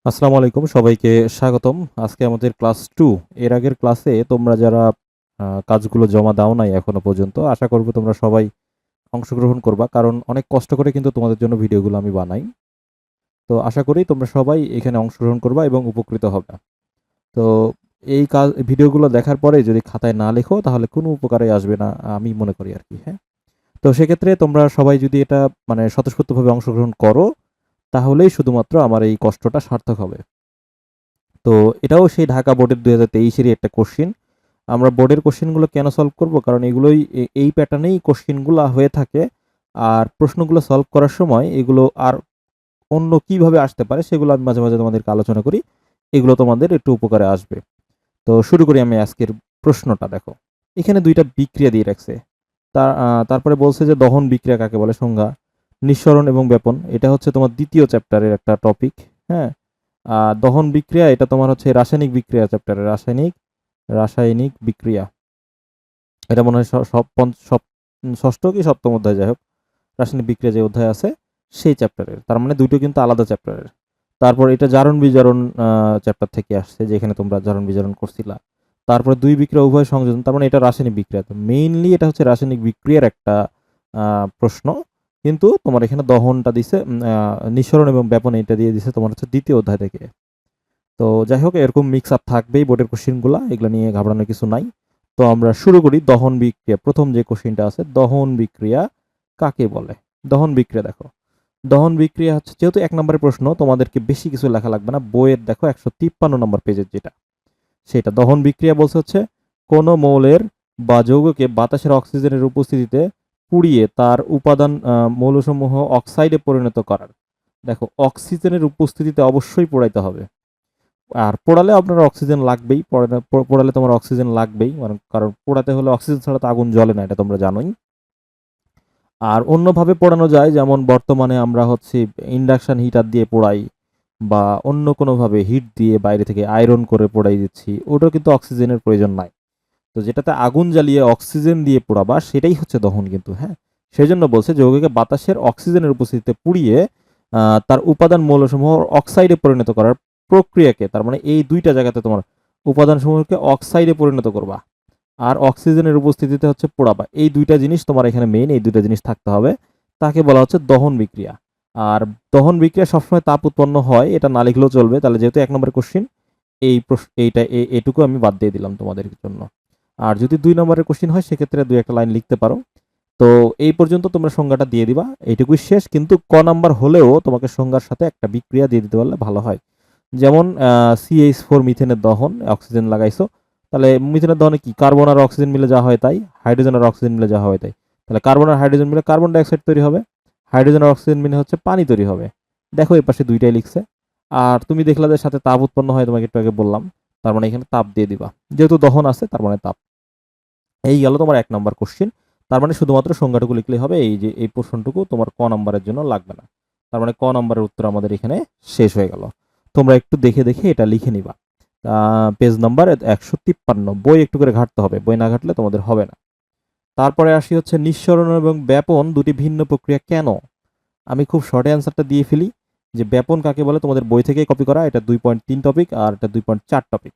আসসালামু আলাইকুম, সবাইকে স্বাগতম। আজকে আমাদের ক্লাস 2। এর আগের ক্লাসে তোমরা যারা কাজগুলো জমা দাও নাই এখনো পর্যন্ত, আশা করব তোমরা সবাই অংশগ্রহণ করবা, কারণ অনেক কষ্ট করে কিন্তু তোমাদের জন্য ভিডিওগুলো আমি বানাই। তো আশা করি তোমরা সবাই এখানে অংশগ্রহণ করবা এবং উপকৃত হবে। তো এই কাজ ভিডিওগুলো দেখার পরে যদি খাতায় না লেখো তাহলে কোনো উপকারে আসবে না, আমি মনে করি আর কি। হ্যাঁ, তো সেক্ষেত্রে তোমরা সবাই যদি এটা মানে স্বতঃস্ফূর্তভাবে অংশগ্রহণ করো তাহলেই শুধুমাত্র আমার এই কষ্টটা সার্থক হবে। তো এটাও সেই ঢাকা বোর্ডের 2023-এরই একটা কোশ্চিন। আমরা বোর্ডের কোশ্চিনগুলো কেন সলভ করব? কারণ এগুলোই এই প্যাটার্নেই কোশ্চিনগুলো হয়ে থাকে। আর প্রশ্নগুলো সলভ করার সময় এগুলো আর অন্য কিভাবে আসতে পারে সেগুলো আমি মাঝে, মাঝে তোমাদেরকে আলোচনা করি। এগুলো তোমাদের একটু উপকারে আসবে। তো শুরু করি আমি আজকের প্রশ্নটা। দেখো, এখানে ২ টা বিক্রিয়া দিয়ে রাখছে। তারপরে বলছে যে দহন বিক্রিয়া কাকে বলে সংজ্ঞা, নিঃসরণ এবং ব্যাপন। এটা হচ্ছে তোমার ২য় চ্যাপ্টারের একটা টপিক। হ্যাঁ? দহন বিক্রিয়া এটা তোমার হচ্ছে রাসায়নিক বিক্রিয়া চ্যাপ্টারের রাসায়নিক রাসায়নিক বিক্রিয়া। এটা মনে হয় ষষ্ঠ কি সপ্তম অধ্যায়, যাই হোক রাসায়নিক বিক্রিয়া যে অধ্যায় আছে সেই চ্যাপ্টারের। তার মানে দুটো কিন্তু আলাদা চ্যাপ্টারের। তারপর এটা জারণ বিজারণ চ্যাপ্টার থেকে আসছে, যেখানে তোমরা জারণ বিজারণ করছিলা। তারপরে দুই বিক্রিয়া উভয় সংযোজন, তার মানে এটা রাসায়নিক বিক্রিয়া। তো মেইনলি এটা হচ্ছে রাসায়নিক বিক্রিয়ার একটা প্রশ্ন। কিন্তু তোমার এখানে দহনটা দিছে, নিঃসরণ এবং ব্যাপন এটা দিয়ে দিছে তোমার হচ্ছে ২য় অধ্যায় থেকে। তো যাই হোক, এরকম মিক্স আপ থাকবেই বোর্ডের কোশ্চেনগুলো, এগুলো নিয়ে ঘাবড়ানোর কিছু নাই। তো আমরা শুরু করি দহন বিক্রিয়া। প্রথম যে কোশ্চেনটা আছে, দহন বিক্রিয়া কাকে বলে? দহন বিক্রিয়া দেখো, দহন বিক্রিয়া হচ্ছে, যেহেতু ১ নম্বরের প্রশ্ন তোমাদেরকে বেশি কিছু লেখা লাগবে না, বইয়ের দেখো ১৫৩ নম্বর পেজের যেটা সেটা। দহন বিক্রিয়া বলছে হচ্ছে কোনো মৌলের বা যৌগকে বাতাসের অক্সিজেনের উপস্থিতিতে পুড়িয়ে তার উপাদান মৌলসমূহ অক্সাইডে পরিণত করার। দেখো, অক্সিজেনের উপস্থিতিতে অবশ্যই পোড়াইতে হবে। আর পোড়ালে আপনার অক্সিজেন লাগবেই, পোড়ালে তোমার অক্সিজেন লাগবেই, মানে কারণ পোড়াতে হলে অক্সিজেন ছাড়া তো আগুন জ্বলে না, এটা তোমরা জানোই। আর অন্যভাবে পোড়ানো যায়, যেমন বর্তমানে আমরা হচ্ছে ইন্ডাকশন হিটার দিয়ে পোড়াই, বা অন্য কোনোভাবে হিট দিয়ে বাইরে থেকে আয়রন করে পোড়াই দিচ্ছি, ওটাও কিন্তু অক্সিজেনের প্রয়োজন নাই। তো যেটাতে আগুন জ্বালিয়ে অক্সিজেন দিয়ে পোড়াবা সেটাই হচ্ছে দহন কিন্তু। হ্যাঁ, সেই জন্য বলছে যৌগকে বাতাসের অক্সিজেনের উপস্থিতিতে পুড়িয়ে তার উপাদান মৌলসমূহ অক্সাইডে পরিণত করার প্রক্রিয়াকে, তার মানে এই দুইটা জায়গাতে তোমার উপাদানসমূহকে অক্সাইডে পরিণত করবা আর অক্সিজেনের উপস্থিতিতে হচ্ছে পোড়াবা। এই দুইটা জিনিস তোমার এখানে মেইন, এই দুইটা জিনিস থাকতে হবে। তাকে বলা হচ্ছে দহন বিক্রিয়া। আর দহন বিক্রিয়া সবসময় তাপ উৎপন্ন হয়, এটা না লিখলেও চলবে। তাহলে যেহেতু ১ নম্বরের কোশ্চিন, এইটা এটুকু আমি বাদ দিয়ে দিলাম তোমাদের জন্য। আর যদি ২ নম্বরের কোশ্চিন হয় সেক্ষেত্রে ২-১টা লাইন লিখতে পারো। তো এই পর্যন্ত তোমরা সংজ্ঞাটা দিয়ে দিবা, এইটুকুই শেষ। কিন্তু ক নাম্বার হলেও তোমাকে সংজ্ঞার সাথে একটা বিক্রিয়া দিয়ে দিতে পারলে ভালো হয়। যেমন CH4 মিথেনের দহন, অক্সিজেন লাগাইছো, তাহলে মিথেনের দহনে কি কার্বন আর অক্সিজেন মিলে যা হয় তাই, হাইড্রোজেন আর অক্সিজেন মিলে যা হয় তাই। তাহলে কার্বন আর হাইড্রোজেন মিলে কার্বন ডাইঅক্সাইড তৈরি হবে, হাইড্রোজেন আর অক্সিজেন মিলে হচ্ছে পানি তৈরি হবে। দেখো এই পাশে দুইটাই লিখছে। আর তুমি দেখলা যে সাথে তাপ উৎপন্ন হয়, তোমাকে একটু আগে বললাম, তার মানে এখানে তাপ দিয়ে দিবা, যেহেতু দহন আছে তার মানে তাপ। এই গেল তোমার ১ নম্বর কোশ্চিন। তার মানে শুধুমাত্র সংজ্ঞাটুকু লিখলেই হবে, এই যে এই প্রশ্নটুকু তোমার ক নম্বরের জন্য লাগবে না। তার মানে ক নম্বরের উত্তর আমাদের এখানে শেষ হয়ে গেল। তোমরা একটু দেখে দেখে এটা লিখে নিবা। Page number ১৫৩। বই একটু করে ঘাঁটতে হবে, বই না ঘাঁটলে তোমাদের হবে না। তারপরে আসি হচ্ছে নিঃসরণ এবং ব্যাপন দুটি ভিন্ন প্রক্রিয়া কেন? আমি খুব শর্টে অ্যান্সারটা দিয়ে ফেলি, যে ব্যাপন কাকে বলে তোমাদের বই থেকে কপি করা, এটা ২.৩ টপিক আর এটা ২.৪ টপিক।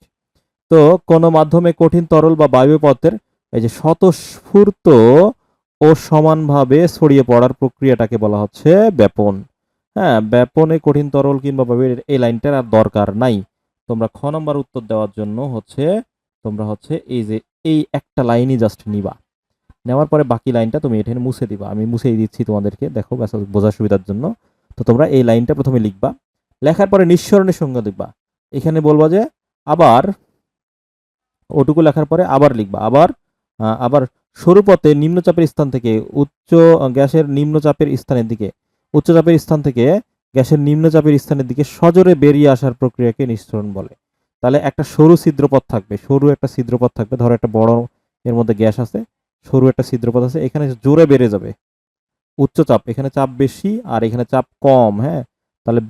তো কোনো মাধ্যমে কঠিন তরল বা বায়বীয় পদার্থের এই যে স্বতঃস্ফূর্ত ও সমানভাবে ছড়িয়ে পড়ার প্রক্রিয়াটাকে বলা হচ্ছে ব্যাপন। হ্যাঁ, ব্যাপনে কঠিন তরল কিংবা বায়বীয়, এই লাইনটার আর দরকার নাই। তোমরা খ নম্বর উত্তর দেওয়ার জন্য হচ্ছে তোমরা হচ্ছে এই যে এই একটা লাইনই জাস্ট নিবা, নেওয়ার পরে বাকি লাইনটা তুমি এখানে মুছে দিবা। আমি মুছেই দিচ্ছি তোমাদেরকে, দেখো ব্যাস বোঝার সুবিধার জন্য। তো তোমরা এই লাইনটা প্রথমে লিখবা, লেখার পরে নিঃসরণের সংজ্ঞা লিখবা। এখানে বলবা যে আবার, ওটুকু লেখার পরে আবার লিখবা, আবার সরু পথে নিম্নচাপের স্থান থেকে উচ্চ গ্যাসের নিম্নচাপের স্থানের দিকে, উচ্চচাপের স্থান থেকে গ্যাসের নিম্নচাপের স্থানের দিকে সজোরে বেরিয়ে আসার প্রক্রিয়াকে নিঃসরণ বলে। তাহলে একটা সরু ছিদ্রপথ থাকবে, সরু একটা ছিদ্রপথ থাকবে, ধরো একটা বড় এর মধ্যে গ্যাস আছে, সরু একটা ছিদ্রপথ আছে, এখানে জোরে বেড়ে যাবে উচ্চচাপ, এখানে চাপ বেশি আর এখানে চাপ কম। হ্যাঁ, তাহলে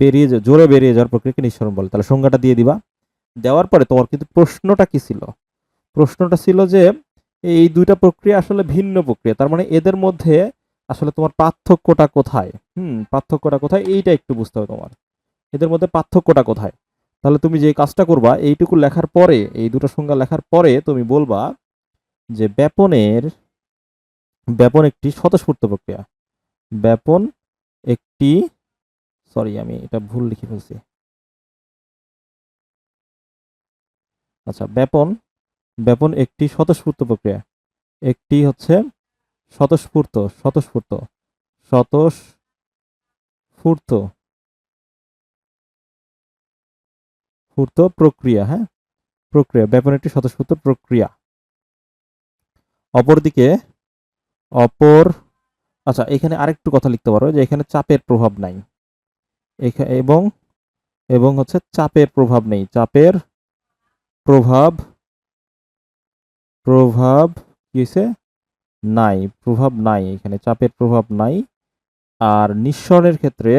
জোরে বেরিয়ে যাওয়ার প্রক্রিয়াকে নিঃসরণ বলে। তাহলে সংজ্ঞাটা দিয়ে দিবা। দেওয়ার পরে তোমার কিন্তু প্রশ্নটা কি ছিল? প্রশ্নটা ছিল যে এই দুইটা প্রক্রিয়া আসলে ভিন্ন প্রক্রিয়া, তার মানে এদের মধ্যে আসলে তোমার পার্থক্যটা কোথায়? পার্থক্যটা কোথায় এইটা একটু বুঝতে হবে তোমার, এদের মধ্যে পার্থক্যটা কোথায়। তাহলে তুমি যে কাজটা করবা এইটুকু লেখার পরে, এই দুটো সংজ্ঞা লেখার পরে তুমি বলবা যে ব্যাপন একটি স্বতঃস্ফূর্ত প্রক্রিয়া। ব্যাপন একটি, সরি আমি এটা ভুল লিখে ফেলছি। আচ্ছা, ব্যাপন একটি স্বতঃস্ফূর্ত প্রক্রিয়া। একটি হচ্ছে স্বতঃস্ফূর্ত স্বতঃস্ফূর্ত স্বতঃস্ফূর্ত স্ফূর্ত প্রক্রিয়া, হ্যাঁ, প্রক্রিয়া। ব্যাপন একটি স্বতঃস্ফূর্ত প্রক্রিয়া। অপরদিকে অপর আচ্ছা, এখানে আরেকটু কথা লিখতে পারো যে এখানে চাপের প্রভাব নাই, এবং এবং হচ্ছে চাপের প্রভাব নেই। চাপের প্রভাব প্রভাব কি হয়েছে? নাই, প্রভাব নাই, এখানে চাপের প্রভাব নাই। আর নিঃসরণের ক্ষেত্রে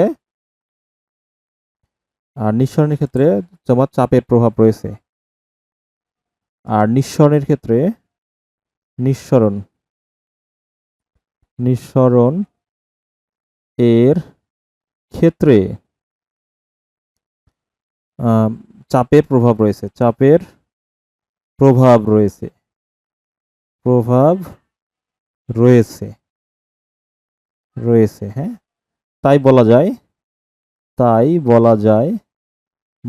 তোমার চাপের প্রভাব রয়েছে। আর নিঃসরণের ক্ষেত্রে নিঃসরণ নিঃসরণ এর ক্ষেত্রে চাপের প্রভাব রয়েছে। চাপের প্রভাব রয়েছে। প্রভাব রয়েছে রয়েছে হ্যাঁ, তাই বলা যায় তাই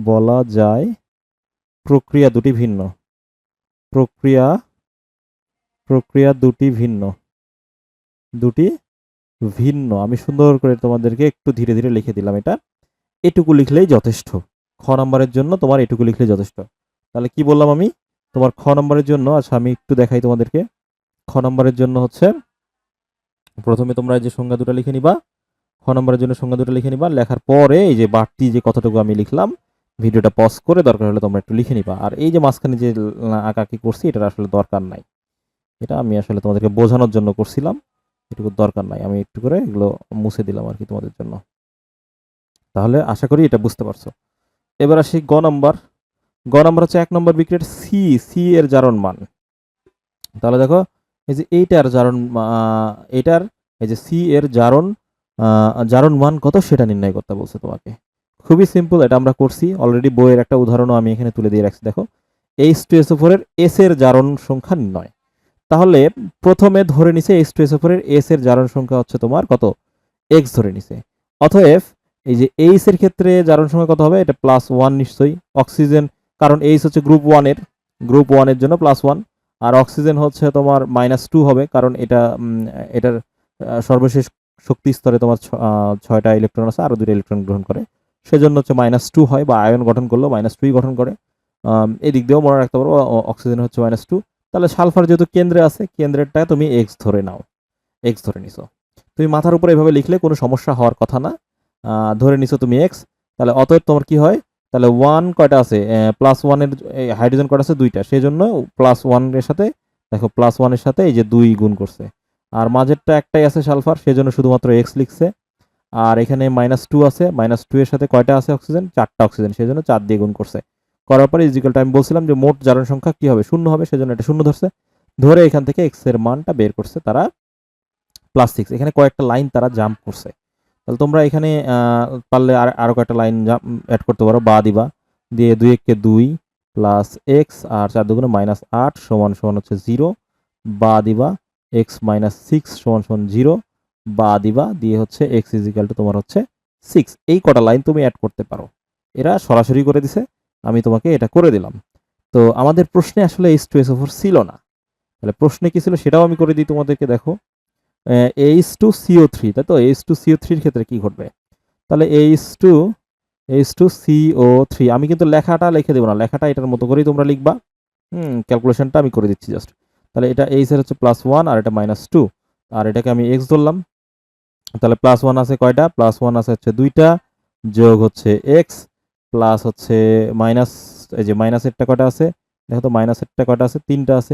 বলা যায় প্রক্রিয়া দুটি ভিন্ন। প্রক্রিয়া প্রক্রিয়া দুটি ভিন্ন। আমি সুন্দর করে তোমাদেরকে একটু ধীরে ধীরে লিখে দিলাম এটা। এটুকু লিখলেই যথেষ্ট। খ নম্বরের জন্য তোমার এটুকু লিখলেই যথেষ্ট। তাহলে কি বললাম আমি? তোমার খ নম্বরের জন্য, আচ্ছা আমি একটু দেখাই তোমাদেরকে। খ নম্বরের জন্য হচ্ছে প্রথমে তোমরা এই যে সংজ্ঞা দুটো লিখে নিবা। খ নম্বরের জন্য সংজ্ঞা দুটো লিখে নিবা। লেখার পরে এই যে বাড়তি যে কতটুকু আমি লিখলাম, ভিডিওটা পজ করে দরকার হলে তোমরা একটু লিখে নিবা। আর এই যে মাঝখানে যে আঁকাকি করছি এটার আসলে দরকার নাই। এটা আমি আসলে তোমাদেরকে বোঝানোর জন্য করছিলাম, এটুকু দরকার নাই। আমি একটু করে এগুলো মুছে দিলাম আর কি তোমাদের জন্য। তাহলে আশা করি এটা বুঝতে পারছো। এবার আসি গ নম্বর। গ নম্বর হচ্ছে 1 নম্বর বিক্রিয়ার সি এর জারণ মান। তাহলে দেখো এই যে এইটার জারণ, এটার এই যে সি এর জারণ মান কত সেটা নির্ণয় করতে বলছে তোমাকে। খুবই সিম্পল, এটা আমরা করছি অলরেডি। বইয়ের একটা উদাহরণও আমি এখানে তুলে দিয়ে রাখছি। দেখো H2SO4 এর এস এর জারণ সংখ্যা নির্ণয়। তাহলে প্রথমে ধরে নিছে H2SO4 এর এস এর জারণ সংখ্যা হচ্ছে তোমার কত, এক্স ধরে নিছে। অতএব এই যে এইচ এর ক্ষেত্রে জারণ সংখ্যা কত হবে? এটা +1 নিশ্চয়ই। অক্সিজেন, কারণ এইচ হচ্ছে গ্রুপ 1 এর জন্য +1। আর অক্সিজেন হচ্ছে তোমার -2 হবে, কারণ এটার সর্বশেষ শক্তি স্তরে তোমার 6টা ইলেকট্রন আছে, আরো 2টা ইলেকট্রন গ্রহণ করে, সেজন্য হচ্ছে -2 হয়, বা আয়ন গঠন করলেও -2 গঠন করে। এদিক দিয়েও মনে রাখতে পারবো অক্সিজেন হচ্ছে -2। তাহলে সালফার যেহেতু কেন্দ্রে আছে, কেন্দ্রেরটা তুমি এক্স ধরে নাও, এক্স ধরে নিছো। তুমি মাথার উপরে এভাবে লিখলে কোনো সমস্যা হওয়ার কথা না। ধরে নিছো তুমি এক্স। তাহলে অতএব তোমার কি হয়? তাহলে 1 কয়টা আছে? +1 এর হাইড্রোজেন কয়টা আছে? 2টা। সেজন্য +1 এর সাথে দেখো +1 এর সাথে এই যে 2 গুণ করছে। আর মাঝেরটা একটাই আছে সালফার, সেজন্য শুধুমাত্র এক্স লিখছে। আর এখানে -2 আছে, -2 এর সাথে কয়টা আছে অক্সিজেন? 4টা অক্সিজেন, সেজন্য 4 দিয়ে গুণ করছে। করার পরে ইজিক্যাল টাইম বলছিলাম যে মোট জারণ সংখ্যা কি হবে? 0 হবে, সেজন্য এটা 0 ধরছে। ধরে এখান থেকে এক্স এর মানটা বের করছে তারা +6। এখানে কয়েকটা লাইন তারা জাম্প করছে। তাহলে তোমরা এখানে পারলে আরো কয়েকটা লাইন অ্যাড করতে পারো, বা দিবা। দিয়ে 2 1 কে 2 প্লাস এক্স, আর 4 দুগুণে -8 সমান সমান হচ্ছে 0, বা দিবা এক্স -6 সমান সমান 0, বা দিবা দিয়ে হচ্ছে এক্স ইজিক্যাল টু তোমার হচ্ছে 6। এই কটা লাইন তুমি অ্যাড করতে পারো। এরা সরাসরি করে দিছে, আমি তোমাকে এটা করে দিলাম। তো আমাদের প্রশ্নে আসলে H2SO4 ছিল না। তাহলে প্রশ্নে কি ছিল সেটাও আমি করে দিই তোমাদেরকে। দেখো H2CO3, তাই তো? H2CO3 এর ক্ষেত্রে কি ঘটবে? তাহলে H2CO3, আমি কিন্তু লেখাটা লিখে দেবো না, লেখাটা এটার মতো করেই তোমরা লিখবা। ক্যালকুলেশনটা আমি করে দিচ্ছি জাস্ট। তাহলে এটা এইচ এর হচ্ছে +1 আর এটা -2, আর এটাকে আমি এক্স ধরলাম। তাহলে +1 আছে কয়টা? +1 আছে হচ্ছে 2টা, যোগ হচ্ছে এক্স, প্লাস হচ্ছে মাইনাস, এই যে মাইনাসেরটা কয়টা আছে? দেখো তো মাইনাসেরটা কয়টা আছে? 3টা আছে।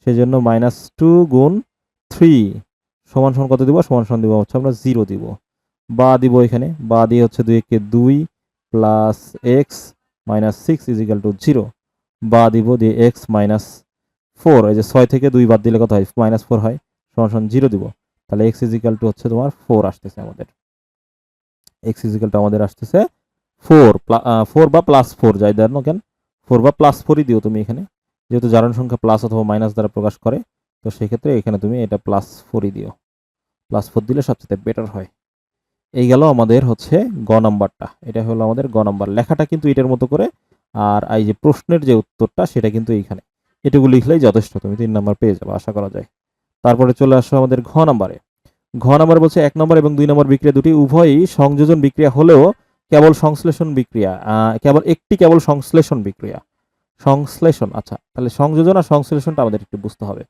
সেজন্য -2 গুণ 3 সমান সমান কত দিব? সমান সমান দিব হচ্ছে আমরা 0 দিব, বা দিব এখানে, বা দিয়ে হচ্ছে 2 কে 2 প্লাস এক্স -6 ইজিক্যাল টু 0, বা দিব দিয়ে এক্স -4, এই যে 6 থেকে 2 বাদ দিলে কত হয়? -4 হয়, সমান সমান 0 দিব। তাহলে এক্স ইজিক্যাল টু হচ্ছে তোমার 4 আসতেছে আমাদের। এক্স ইজিক্যাল টু আমাদের আসতেছে ফোর, 4 বা +4 যাই দেন না কেন, 4 বা +4ই দিও তুমি এখানে, যেহেতু জারণ সংখ্যা প্লাস অথবা মাইনাস দ্বারা প্রকাশ করে, তো সেক্ষেত্রে এখানে তুমি এটা +4ই দিও। +4 দিলে সবচেয়ে বেটার হয়। এই গেল আমাদের হচ্ছে গ নাম্বারটা, এটা হলো আমাদের গ নাম্বার। লেখাটা কিন্তু এটার মতো করে, আর এই যে প্রশ্নের যে উত্তরটা সেটা কিন্তু এইখানে, এটুকু লিখলেই যথেষ্ট, তুমি 3 নাম্বার পেয়ে যাবে আশা করা যায়। তারপরে চলে আসো আমাদের ঘ নাম্বারে। ঘ নাম্বার বলছে 1 নম্বর এবং 2 নম্বর বিক্রিয়া দুটি উভয়ই সংযোজন বিক্রিয়া হলেও কেবল সংশ্লেষণ বিক্রিয়া, কেবল সংশ্লেষণ বিক্রিয়া, সংশ্লেষণ। আচ্ছা, তাহলে সংযোজন আর সংশ্লেষণটা আমাদের একটু বুঝতে হবে।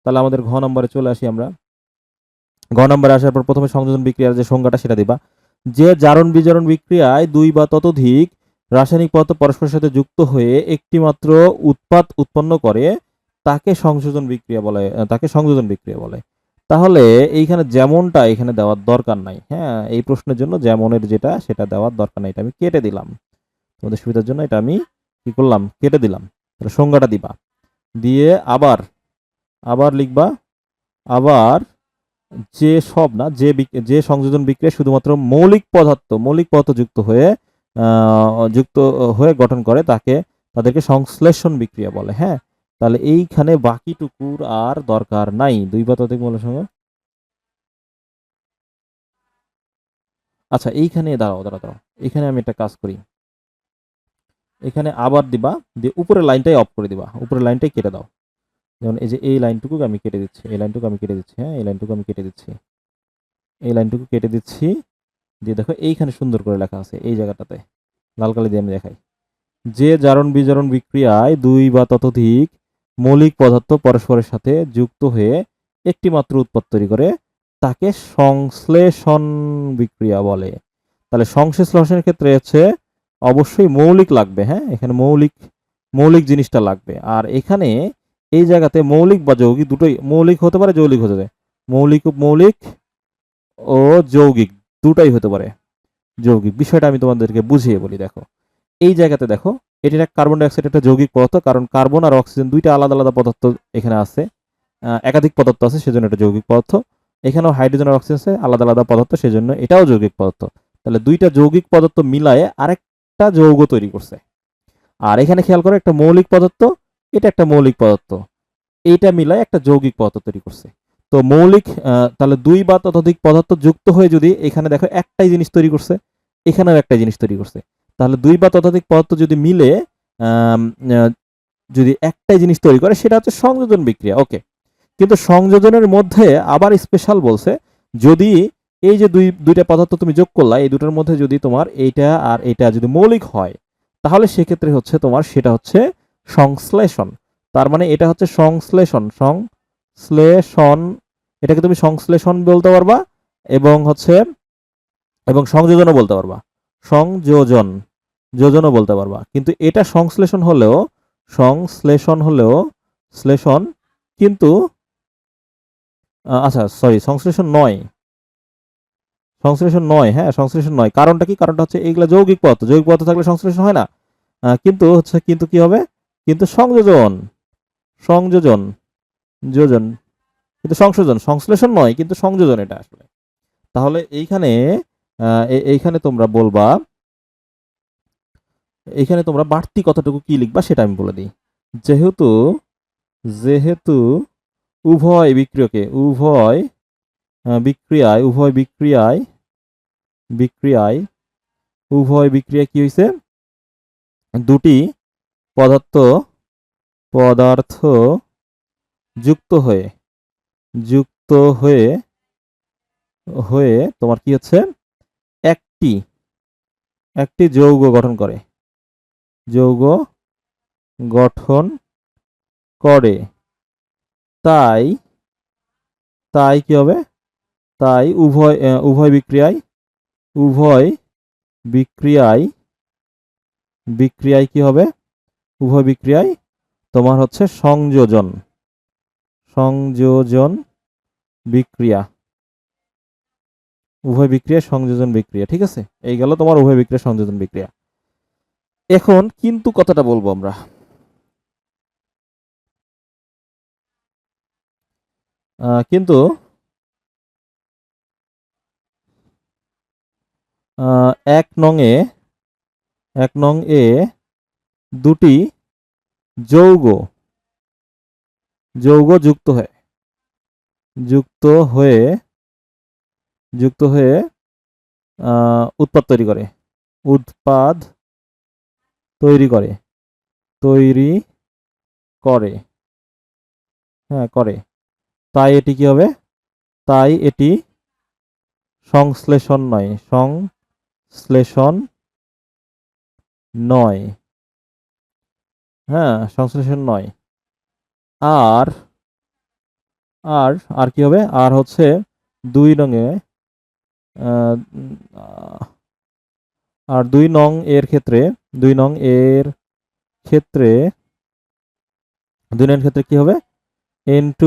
তাহলে আমাদের ঘ নম্বরে চলে আসি আমরা। ঘ নম্বরে আসার পর প্রথমে সংযোজন বিক্রিয়ার যে সংজ্ঞাটা সেটা দিবা। যে জারণ বিজারণ বিক্রিয়ায় দুই বা ততোধিক রাসায়নিক পদার্থ পরস্পরের সাথে যুক্ত হয়ে একটি মাত্র উৎপাদ উৎপন্ন করে তাকে সংযোজন বিক্রিয়া বলে, তাকে সংযোজন বিক্রিয়া বলে। তাহলে এইখানে যেমনটা এখানে দেওয়ার দরকার নাই, হ্যাঁ, এই প্রশ্নের জন্য যেমনের যেটা সেটা দেওয়ার দরকার নাই, এটা আমি কেটে দিলাম তোমাদের সুবিধার জন্য, এটা আমি কি করলাম, কেটে দিলাম। তাহলে সংজ্ঞাটা দিবা, দিয়ে আবার আবার লিখবা, আবার যে সব না, যে সংযোজন বিক্রিয়া শুধুমাত্র মৌলিক পদার্থ যুক্ত হয়ে গঠন করে তাদেরকে সংশ্লেষণ বিক্রিয়া বলে। হ্যাঁ, তাহলে এইখানে বাকিটুকুর আর দরকার নাই, দুই বা ততোধিক মৌলের সঙ্গে। আচ্ছা, এইখানে দাঁড়াও, এখানে আমি একটা কাজ করি, এখানে আবার দিবা, দিয়ে উপরের লাইনটাই অফ করে দিবা, উপরের লাইনটাই কেটে দাও। যেমন এই যে এই লাইনটুকু আমি কেটে দিচ্ছি, এই লাইনটুকু আমি কেটে দিচ্ছি, হ্যাঁ, এই লাইনটুকু আমি কেটে দিচ্ছি, এই লাইনটুকু কেটে দিচ্ছি। দিয়ে দেখো এইখানে সুন্দর করে লেখা আছে, এই জায়গাটাতে লাল কালি দিয়ে আমি দেখাই। যে জারণ বিজারণ বিক্রিয়ায় দুই বা ততোধিক মৌলিক পদার্থ পরস্পরের সাথে যুক্ত হয়ে একটি মাত্র উৎপাদ তৈরি করে তাকে সংশ্লেষণ বিক্রিয়া বলে। তাহলে সংশ্লেষণের ক্ষেত্রে হচ্ছে অবশ্যই মৌলিক লাগবে, হ্যাঁ, এখানে মৌলিক জিনিসটা লাগবে। আর এখানে এই জায়গাতে মৌলিক বা যৌগিক দুটোই, মৌলিক হতে পারে, যৌগিক হতে পারে, মৌলিক ও যৌগিক দুটাই হতে পারে। যৌগিক বিষয়টা আমি তোমাদেরকে বুঝিয়ে বলি, দেখো এই জায়গাতে দেখো, এটি একটা কার্বন ডাইঅক্সাইড, একটা যৌগিক পদার্থ, কারণ কার্বন আর অক্সিজেন দুইটা আলাদা আলাদা পদার্থ এখানে আছে, একাধিক পদার্থ আছে সেজন্য এটা যৌগিক পদার্থ। এখানেও হাইড্রোজেন আর অক্সিজেন আছে, আলাদা আলাদা পদার্থ, সেজন্য এটাও যৌগিক পদার্থ। তাহলে দুইটা যৌগিক পদার্থ মিলায়ে আরেকটা যৌগ তৈরি করছে। আর এখানে খেয়াল করো, একটা মৌলিক পদার্থ, এটা একটা মৌলিক পদার্থ, এইটা মিলায় একটা যৌগিক পদার্থ তৈরি করছে। তো তাহলে দুই বা ততোধিক পদার্থ যুক্ত হয়ে যদি এখানে দেখো একটাই জিনিস তৈরি করছে, এখানেও একটা জিনিস তৈরি করছে, তাহলে দুই বা ততোধিক পদার্থ যদি মিলে আম, আহ, যদি একটাই জিনিস তৈরি করে সেটা হচ্ছে সংযোজন বিক্রিয়া। ওকে, কিন্তু সংযোজনের মধ্যে আবার স্পেশাল বলছে, যদি এই যে দুইটা পদার্থ তুমি যোগ করলা, এই দুটোর মধ্যে যদি তোমার এইটা আর এটা যদি মৌলিক হয়, তাহলে সেক্ষেত্রে হচ্ছে তোমার সেটা হচ্ছে সংশ্লেষণ। তার মানে এটা হচ্ছে সংশ্লেষণ, এটাকে তুমি সংশ্লেষণ বলতে পারবা, এবং হচ্ছে এবং সংযোজনও বলতে পারবা, সংযোজন যোজনও বলতে পারবা। কিন্তু এটা সংশ্লেষণ হলেও শ্লেষণ, কিন্তু আচ্ছা সরি, সংশ্লেষণ নয়, হ্যাঁ, সংশ্লেষণ নয়। কারণটা কি? কারণটা হচ্ছে এইগুলা যৌগিক পদার্থ থাকলে সংশ্লেষণ হয় না। কিন্তু কি হবে? কিন্তু সংযোজন যোজন, কিন্তু সংশ্লেষণ নয়, কিন্তু সংযোজন এটা আসলে। তাহলে এইখানে তোমরা বলবা, এইখানে তোমরা বাড়তি কতটুকু কি লিখবা সেটা আমি বলে দিই। যেহেতু যেহেতু উভয় বিক্রিয়কে বিক্রিয়ায় উভয় বিক্রিয়া কি হয়েছে, দুটি পদার্থ পদার্থ যুক্ত হয়ে যুক্ত হয়ে হয়ে তোমার কি হচ্ছে, একটি একটি যৌগ গঠন করে। তাই তাই কি হবে, তাই উভয় বিক্রিয়ায় কি হবে, উভয় বিক্রিয়ায় তোমার হচ্ছে সংযোজন বিক্রিয়া, উভয় বিক্রিয়া সংযোজন বিক্রিয়া। ঠিক আছে, এই গেল তোমার উভয় বিক্রিয়া সংযোজন বিক্রিয়া। এখন কিন্তু কথাটা বলবো আমরা, কিন্তু 1 নং এ 1 নং এ দুটি যৌগ যুক্ত হয়ে উৎপাদ তৈরি করে তৈরি করে হ্যাঁ করে তাই এটি কি হবে? তাই এটি সংশ্লেষণ নয় হ্যাঁ, সংশ্লেষণ নয়। আর আর কি হবে? আর হচ্ছে 2 নংয়ে আর 2 নং এর ক্ষেত্রে 2 নং এর ক্ষেত্রে 2 নং এর ক্ষেত্রে কি হবে? N2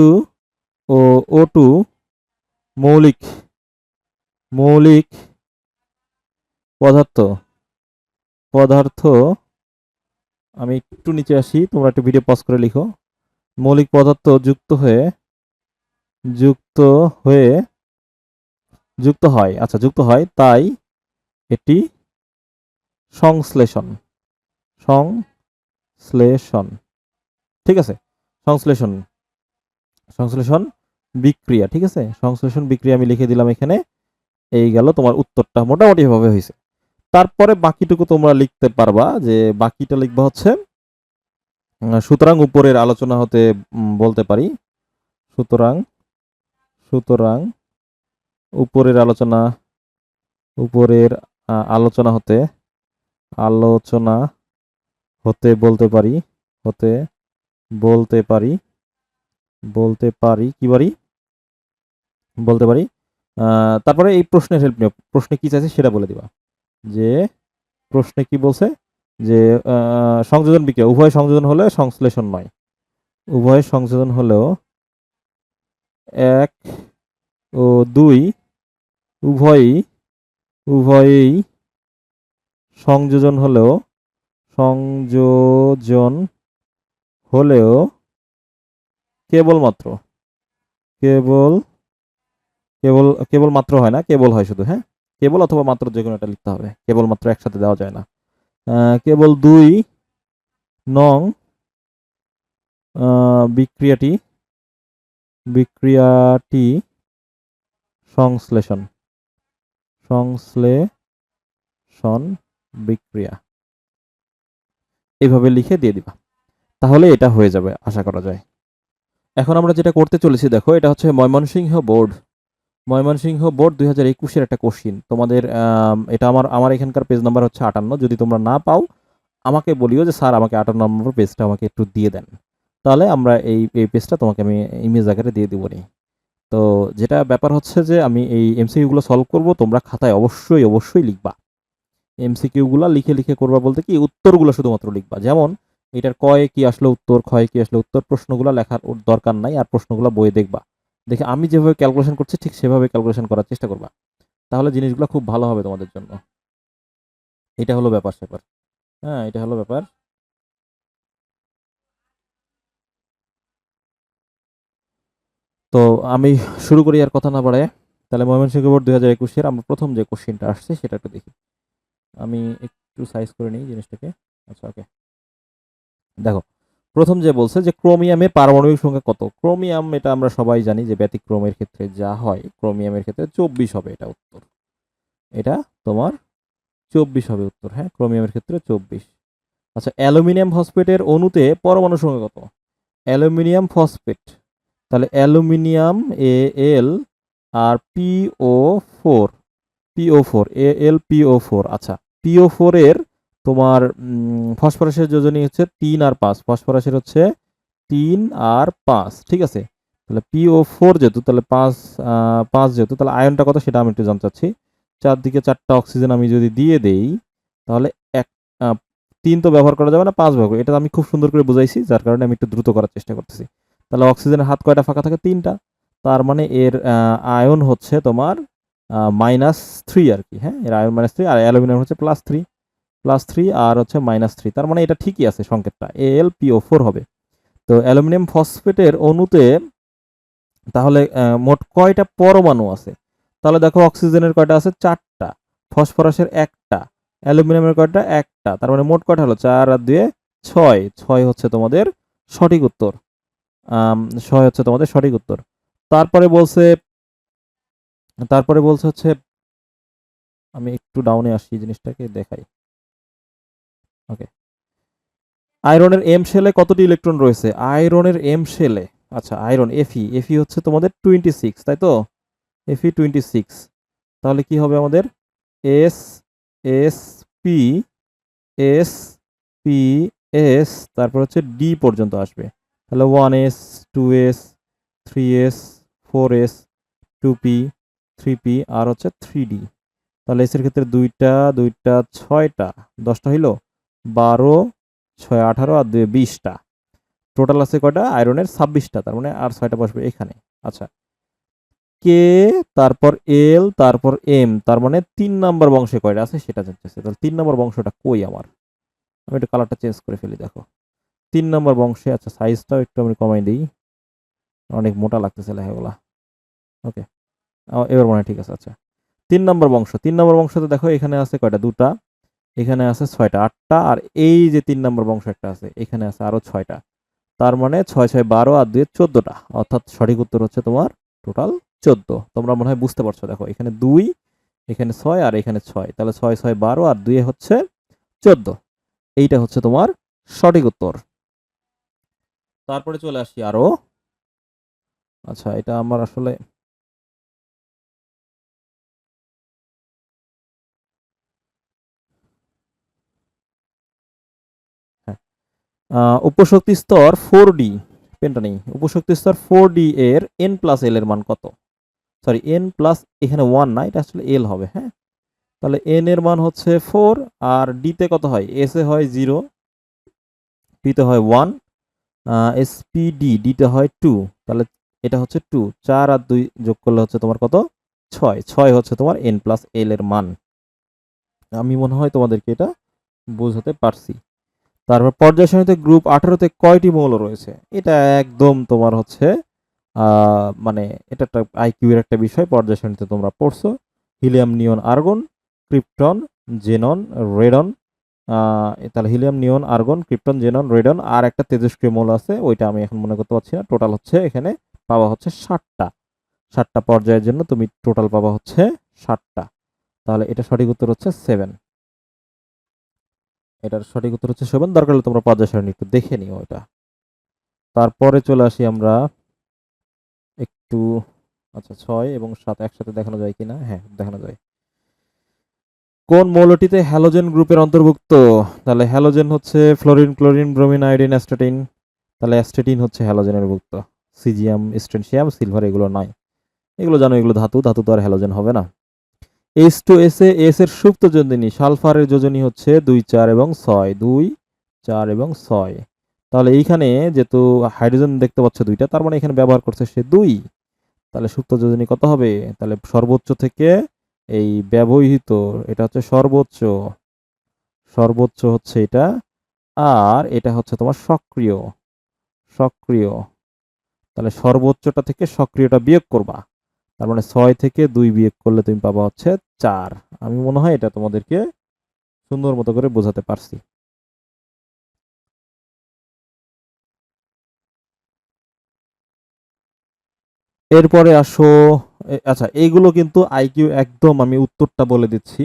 ও O2 মৌলিক পদার্থ আমি একটু নিচে আসি, তোমরা একটু ভিডিও পজ করে লিখো। মৌলিক পদার্থ যুক্ত হয় তাই এটি সংশ্লেষণ ঠিক আছে, সংশ্লেষণ বিক্রিয়া। ঠিক আছে, সংশ্লেষণ বিক্রিয়া আমি লিখে দিলাম এখানে। এই গেল তোমার উত্তরটা, মোটামুটি ভাবে হয়েছে। তারপরে বাকিটুকু তোমরা লিখতে পারবা, যে বাকিটা লিখবা হচ্ছে সুতরাং উপরের আলোচনা হতে বলতে পারি, সুতরাং উপরের আলোচনা হতে বলতে পারি। তারপরে এই প্রশ্নের হেল্প নিও, প্রশ্নে কি চাইছে সেটা বলে দিবা। যে প্রশ্নে কি বলছে, যে সংযোজন বিক্রিয়া, উভয় সংযোজন হলে সংশ্লেষণ নয়, উভয় সংযোজন হলেও 1 ও 2 উভয়ই সংযোজন হলেও কেবলমাত্র হয় না, কেবল হয় শুধু। হ্যাঁ, কেবল অথবা মাত্র, যে কোনো একটা লিখতে হবে, কেবলমাত্র একসাথে দেওয়া যায় না। কেবল 2 নং বিক্রিয়াটি সংশ্লেষণ বিক্রিয়া, এইভাবে লিখে দিয়ে দিবা, তাহলে এটা হয়ে যাবে আশা করা যায়। এখন আমরা যেটা করতে চলেছি, দেখো, এটা হচ্ছে ময়মনসিংহ বোর্ড 2021-এর একটা কোশ্চিন। তোমাদের এটা আমার এখানকার পেজ নাম্বার হচ্ছে 58। যদি তোমরা না পাও আমাকে বলিও যে স্যার আমাকে 58 নম্বর পেজটা আমাকে একটু দিয়ে দেন, তাহলে আমরা এই পেজটা তোমাকে আমি ইমেজ আকারে দিয়ে দিব নি। তো যেটা ব্যাপার হচ্ছে যে আমি এই এমসিকিউগুলো সলভ করব, তোমরা খাতায় অবশ্যই লিখবা। এমসিকিউগুলো লিখে করবা বলতে কি, উত্তরগুলো শুধুমাত্র লিখবা। যেমন এটার কয়ে কি আসলে উত্তর, ক্ষয়ে কি আসলে উত্তর, প্রশ্নগুলো লেখার দরকার নাই, আর প্রশ্নগুলো বইয়ে দেখবা, দেখে আমি যেভাবে ক্যালকুলেশন করছি ঠিক সেভাবে ক্যালকুলেশন করার চেষ্টা করবা, তাহলে জিনিসগুলো খুব ভালো হবে তোমাদের জন্য। এটা হলো ব্যাপার স্যাপার। হ্যাঁ, এটা হলো ব্যাপার। তো আমি শুরু করি আর কথা না বাড়ায়। তাহলে ময়মনসিংহ বোর্ড 2021-এর আমরা প্রথম যে কোশ্চিনটা আসছে সেটা একটু দেখি। আমি একটু সাইজ করে নিই জিনিসটাকে। আচ্ছা, ওকে, দেখো, প্রথম যে বলছে যে ক্রোমিয়ামের পারমাণবিক সংখ্যা কত। ক্রোমিয়াম, এটা আমরা সবাই জানি যে ব্যতিক্রমের ক্ষেত্রে যা হয়, ক্রোমিয়ামের ক্ষেত্রে 24 হবে এটা উত্তর। এটা তোমার 24 হবে উত্তর। হ্যাঁ, ক্রোমিয়ামের ক্ষেত্রে 24। আচ্ছা, অ্যালুমিনিয়াম ফসফেটের অণুতে পরমাণু সংখ্যা কত? অ্যালুমিনিয়াম ফসফেট, তাহলে অ্যালুমিনিয়াম Al আর PO4 আচ্ছা, PO4 এর তোমার ফসফরাসের যোজনী হচ্ছে 3 আর 5, ফসফরাসের হচ্ছে 3 আর 5। ঠিক আছে, তাহলে PO4 যেহেতু, তাহলে 5 যেহেতু, তাহলে আয়নটা কত সেটা আমি একটু জানতে চাচ্ছি। চারদিকে 4টা অক্সিজেন আমি যদি দিয়ে দেই, তাহলে 3 তো ব্যবহার করা যাবে না, 5 ব্যবহার, এটা আমি খুব সুন্দর করে বুঝাইছি, যার কারণে আমি একটু দ্রুত করার চেষ্টা করতেছি। তাহলে অক্সিজেনের হাত কয়টা ফাঁকা থাকে? 3টা। তার মানে এর আয়ন হচ্ছে তোমার -3 আর কি। হ্যাঁ, এর আয়ন -3, আর অ্যালুমিনিয়াম হচ্ছে +3 আর হচ্ছে -3। তার মানে এটা ঠিকই আছে, সংকেতটা AlPO4 হবে। তো অ্যালুমিনিয়াম ফসফেটের অণুতে তাহলে মোট কয়টা পরমাণু আছে? তাহলে দেখো, অক্সিজেনের কয়টা আছে? 4টা, ফসফরাসের 1টা, অ্যালুমিনিয়ামের কয়টা? একটা। তার মানে মোট কয়টা হলো? 4 আর 2 6। 6 হচ্ছে তোমাদের সঠিক উত্তর। 6 হচ্ছে তোমাদের সঠিক উত্তর। তারপরে বলছে হচ্ছে, আমি একটু ডাউনে আসি, জিনিসটাকে দেখাই। ওকে। আয়রনের এম শেলে কতটি ইলেকট্রন রয়েছে? আয়রনের এম শেলে, আচ্ছা আয়রন এফি হচ্ছে তোমাদের 26, তাই তো? এফি 26। তাহলে কি হবে আমাদের? S S P S P S, তারপর হচ্ছে ডি পর্যন্ত আসবে। তাহলে 1s 2s 3s 4s 2p 3p আর হচ্ছে 3d। তাহলে এস এর ক্ষেত্রে দুইটা দুইটা 6টা, 10টা হইলো 12, 6 18 আর 2 20টা। টোটাল আছে কয়টা? আয়রনের 26টা, তার মানে আর 6টা বসবে এখানে। আচ্ছা, কে, তারপর এল, তারপর এম, তার মানে 3 নাম্বার বংশে কয়টা আছে সেটা জানতেছে। তাহলে 3 নাম্বার বংশটা কই আমার? আমি একটু কালারটা চেঞ্জ করে ফেলি, দেখো। 3 নাম্বার বংশে, আচ্ছা সাইজটাও একটু আমি কমাই দিই, অনেক মোটা লাগতেছে লেখাগুলা। ওকে, এবার মনে হয় ঠিক আছে। আচ্ছা, 3 নাম্বার বংশ, 3 নাম্বার বংশতে দেখো এখানে আছে কয়টা? দুটা, এখানে আছে 6টা, 8টা, আর এই যে 3 নাম্বার বংশ একটা আছে, এখানে আছে আরো 6টা। তার মানে 6 6 12 আর 2 14টা, অর্থাৎ সঠিক উত্তর হচ্ছে তোমার টোটাল 14। তোমরা মনে হয় বুঝতে পারছো, দেখো এখানে 2, এখানে 6 আর এখানে 6, তাহলে 6 6 12 আর 2 হচ্ছে 14। এইটা হচ্ছে তোমার সঠিক উত্তর। তারপরে চলে আসি আরো। আচ্ছা, এটা আমার আসলে হ্যাঁ, উপশক্তি স্তর 4D, পেনটা নেই। উপশক্তি স্তর 4D এর n প্লাস এল এর মান কত? সরি, n প্লাস, এখানে 1 না, এটা আসলে এল হবে। হ্যাঁ, তাহলে n এর মান হচ্ছে 4, আর d তে কত হয়? s এ হয় 0, p তে হয় 1, spd, d তে হয় 2। তাহলে এটা হচ্ছে 2, 4 আর 2 যোগ করলে হচ্ছে তোমার কত? 6। 6 হচ্ছে তোমার n প্লাস এল এর মান। আমি মনে হয় তোমাদেরকে এটা বোঝাতে পারছি। তারপর পর্যায় সারণীতে গ্রুপ 18তে কয়টি মৌল রয়েছে? এটা একদম তোমার হচ্ছে মানে এটা একটা আইকিউ এর একটা বিষয়। পর্যায় সারণীতে তোমরা পড়ছো, হিলিয়াম, নিয়ন, আর্গন, ক্রিপ্টন, জেনন, রেডন। তাহলে হিলিয়াম, নিয়ন, আর্গন, ক্রিপ্টন, জেনন, রেডন, আর একটা তেজস্ক্রিয় মৌল আছে, ওইটা আমি এখন মনে করতে পারছি না। টোটাল হচ্ছে এখানে পাওয়া হচ্ছে 7টা। 7টা পর্যায়ের জন্য তুমি টোটাল পাবা হচ্ছে 7টা। তাহলে এটা সঠিক উত্তর হচ্ছে 7। এটার সঠিক উত্তর হচ্ছে 7। দরকার হলে তোমরা পর্যায় সারণী একটু দেখে নিও এটা। তারপরে চলে আসি আমরা একটু, আচ্ছা 6 এবং 7 একসাথে দেখানো যায় কিনা? হ্যাঁ, দেখানো যায়। কোন মৌলটিতে হ্যালোজেন গ্রুপের অন্তর্ভুক্ত? তাহলে হ্যালোজেন হচ্ছে fluorine, chlorine, bromine, iodine, astatine. তাহলে অ্যাস্টাটিন হচ্ছে হ্যালোজেনের ভুক্ত। সিজিয়াম, স্ট্রোনশিয়াম, সিলভার এগুলো নয়। এগুলো জানো, এগুলো ধাতু, ধাতু তো আর হ্যালোজেন হবে না। H2S এ এস এর সুপ্ত যোজনী, সালফারের যোজনী হচ্ছে 2 4 এবং 6, 2 4 এবং 6। তাহলে এইখানে যেহেতু হাইড্রোজেন দেখতে পাচ্ছ দুইটা, তার মানে এখানে ব্যবহার করছে সে 2। তাহলে সুপ্ত যোজনী কত হবে? তাহলে সর্বোচ্চ থেকে এই ব্যবহৃত, এটা হচ্ছে সর্বোচ্চ, সর্বোচ্চ হচ্ছে এটা, আর এটা হচ্ছে তোমার সক্রিয়, সক্রিয়। তাহলে সর্বোচ্চটা থেকে সক্রিয়টা বিয়োগ করবা, তার মানে 6 থেকে 2 বিয়োগ করলে তুমি পাবা হচ্ছে 4। আমি মনে হয় এটা তোমাদেরকে সুন্দর মতো করে বোঝাতে পারছি। এরপরে আসো, আচ্ছা এইগুলো কিন্তু আইকিউ একদম, আমি উত্তরটা বলে দিচ্ছি।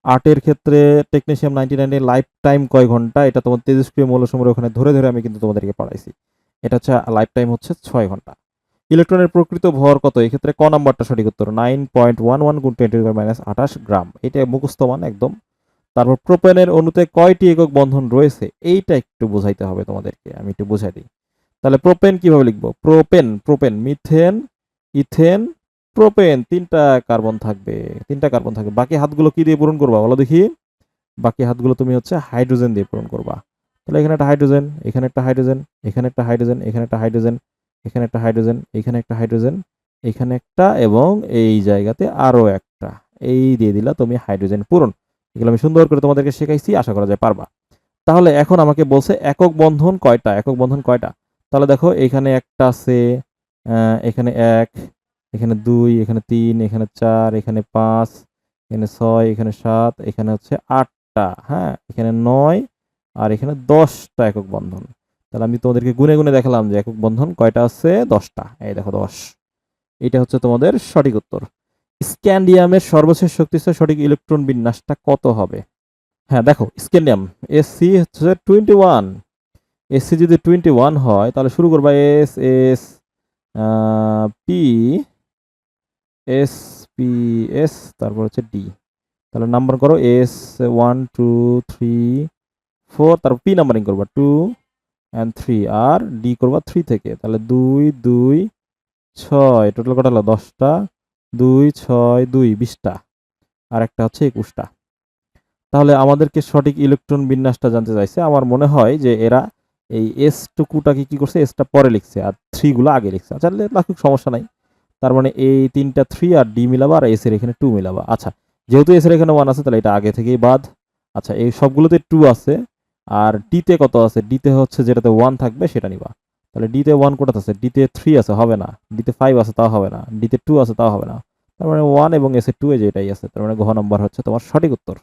আর্টের ক্ষেত্রে টেকনিশিয়াম 99 এর লাইফ টাইম কয় ঘন্টা? এটা তোমার তেজস্ক্রিয় মৌলসমূহের ওখানে ধরে ধরে আমি কিন্তু তোমাদেরকে পড়াইছি। এটা হচ্ছে লাইফ টাইম হচ্ছে 6 ঘন্টা। ইলেকট্রনের প্রকৃত ভর কত? এক্ষেত্রে ক নাম্বারটা সঠিক উত্তর? 9.11 গুণ 10⁻² গ্রাম। এটা মুখস্থ মান একদম। তারপর প্রোপেনের অণুতে কয়টি একক বন্ধন রয়েছে? এইটা একটু বোঝাইতে হবে তোমাদেরকে, আমি একটু বুঝাই দিই। তাহলে প্রোপেন কিভাবে লিখবো? Propane, propane, methane, ethane, propane, 3টা কার্বন থাকবে, 3টা কার্বন থাকবে। বাকি হাতগুলো কি দিয়ে পূরণ করবা বলো দেখি? বাকি হাতগুলো তুমি হচ্ছে হাইড্রোজেন দিয়ে পূরণ করবা। তাহলে এখানে একটা হাইড্রোজেন, এখানে একটা হাইড্রোজেন, এখানে একটা হাইড্রোজেন, এখানে একটা হাইড্রোজেন, এখানে একটা হাইড্রোজেন, এখানে একটা হাইড্রোজেন, এখানে একটা, এবং এই জায়গাতে আরো একটা। এই দিয়ে দিলা তুমি হাইড্রোজেন পূরণ। এগুলো আমি সুন্দর করে তোমাদেরকে শেখাইছি, আশা করা যায় পারবা। তাহলে এখন আমাকে বলছে একক বন্ধন কয়টা, একক বন্ধন কয়টা? তাহলে দেখো এখানে একটা আছে, এখানে 1, এখানে 2, এখানে 3, এখানে 4, এখানে 5, এখানে 6, এখানে 7, এখানে হচ্ছে 8। একটা, হ্যাঁ এখানে 9 আর এখানে 10টা একক বন্ধন। তাহলে আমি তোমাদেরকে গুনে গুনে দেখালাম যে একক বন্ধন কয়টা আছে, 10টা। এই দেখো 10। এটা হচ্ছে তোমাদের সঠিক উত্তর। স্ক্যান্ডিয়ামের সর্বশেষ শক্তিস্তর সঠিক ইলেকট্রন বিন্যাসটা কত হবে? হ্যাঁ দেখো, স্ক্যান্ডিয়াম এসসি হচ্ছে 21। এসসি যদি 21 হয় তাহলে শুরু করবা S S P S P S, তারপর হচ্ছে ডি। তাহলে নাম্বার করো এস 1 2 3 4, তারপর পি নাম্বারিং করবা 2 and 3, আর ডি করবা 3 থেকে। তাহলে 2 2 6, টোটাল কত হলো 10টা, 2 6 2 20টা, আর একটা হচ্ছে 21টা। তাহলে আমাদেরকে সঠিক ইলেকট্রন বিন্যাসটা জানতে চাইছে। আমার মনে হয় যে এরা এই এস টুকুটাকে কি করছে, এসটা পরে লিখছে আর 3 গুলো আগে লিখছে। আচ্ছা লাখুক, সমস্যা নাই। তার মানে এই তিনটা 3 আর ডি মিলাবা, আর এস এর এখানে 2 মিলাবা। আচ্ছা যেহেতু এস এর এখানে 1 আছে তাহলে এটা আগে থেকেই বাদ। আচ্ছা এই সবগুলোতে 2 আছে, আর ডিতে কত আছে, ডিতে হচ্ছে যেটাতে 1 থাকবে সেটা নিবা। তাহলে ডিতে 1 কোথাতে আছে, ডিতে 3 আছে, হবে না। ডিতে 5 আছে, তাও হবে না। ডিতে 2 আছে, তাও হবে না। তার মানে 1 এবং এস এর 2 এ যেটাই আছে, তার মানে ঘ নাম্বার হচ্ছে তোমার সঠিক উত্তর।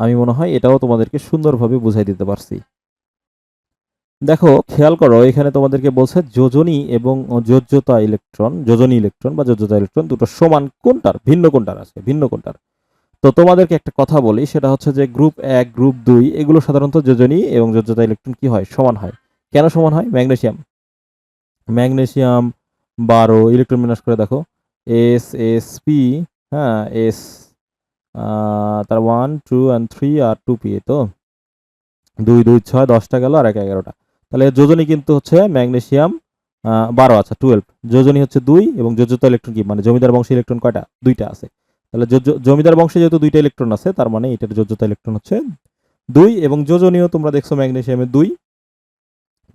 আমি মনে হয় এটাও তোমাদেরকে সুন্দরভাবে বুঝাই দিতে পারছি। দেখো খেয়াল করো, এখানে তোমাদেরকে বলছে যোজনী এবং যোজনী ইলেকট্রন বা যোজ্যতা ইলেকট্রন দুটো সমান কোনটার, ভিন্ন কোনটার আছে, ভিন্ন কোনটার। তো তোমাদেরকে একটা কথা বলি, সেটা হচ্ছে যে গ্রুপ 1 গ্রুপ 2 এগুলো সাধারণত যোজনী এবং যোজ্যতা ইলেকট্রন কি হয়, সমান হয়। কেন সমান হয়? ম্যাগনেসিয়াম ম্যাগনেসিয়াম 12 ইলেকট্রন বিন্যাস করে দেখো, এস এস পি, হ্যাঁ এস, তার 1 2 and 3 আর 2 পি, তো 2 2 6 10টা গেল, আর 1 11টা। তাহলে যোজনী কিন্তু হচ্ছে ম্যাগনেসিয়াম 12, আচ্ছা 12। যোজনী হচ্ছে 2 এবং যোজ্যতা ইলেকট্রন কি, মানে জমিদার বংশে ইলেকট্রন কয়টা, 2টা আছে। তাহলে জমিদার বংশে যেহেতু 2টা ইলেকট্রন আছে, তার মানে এটার যোজ্যতা ইলেকট্রন হচ্ছে 2, এবং যোজনীয় তোমরা দেখছো ম্যাগনেসিয়ামে 2,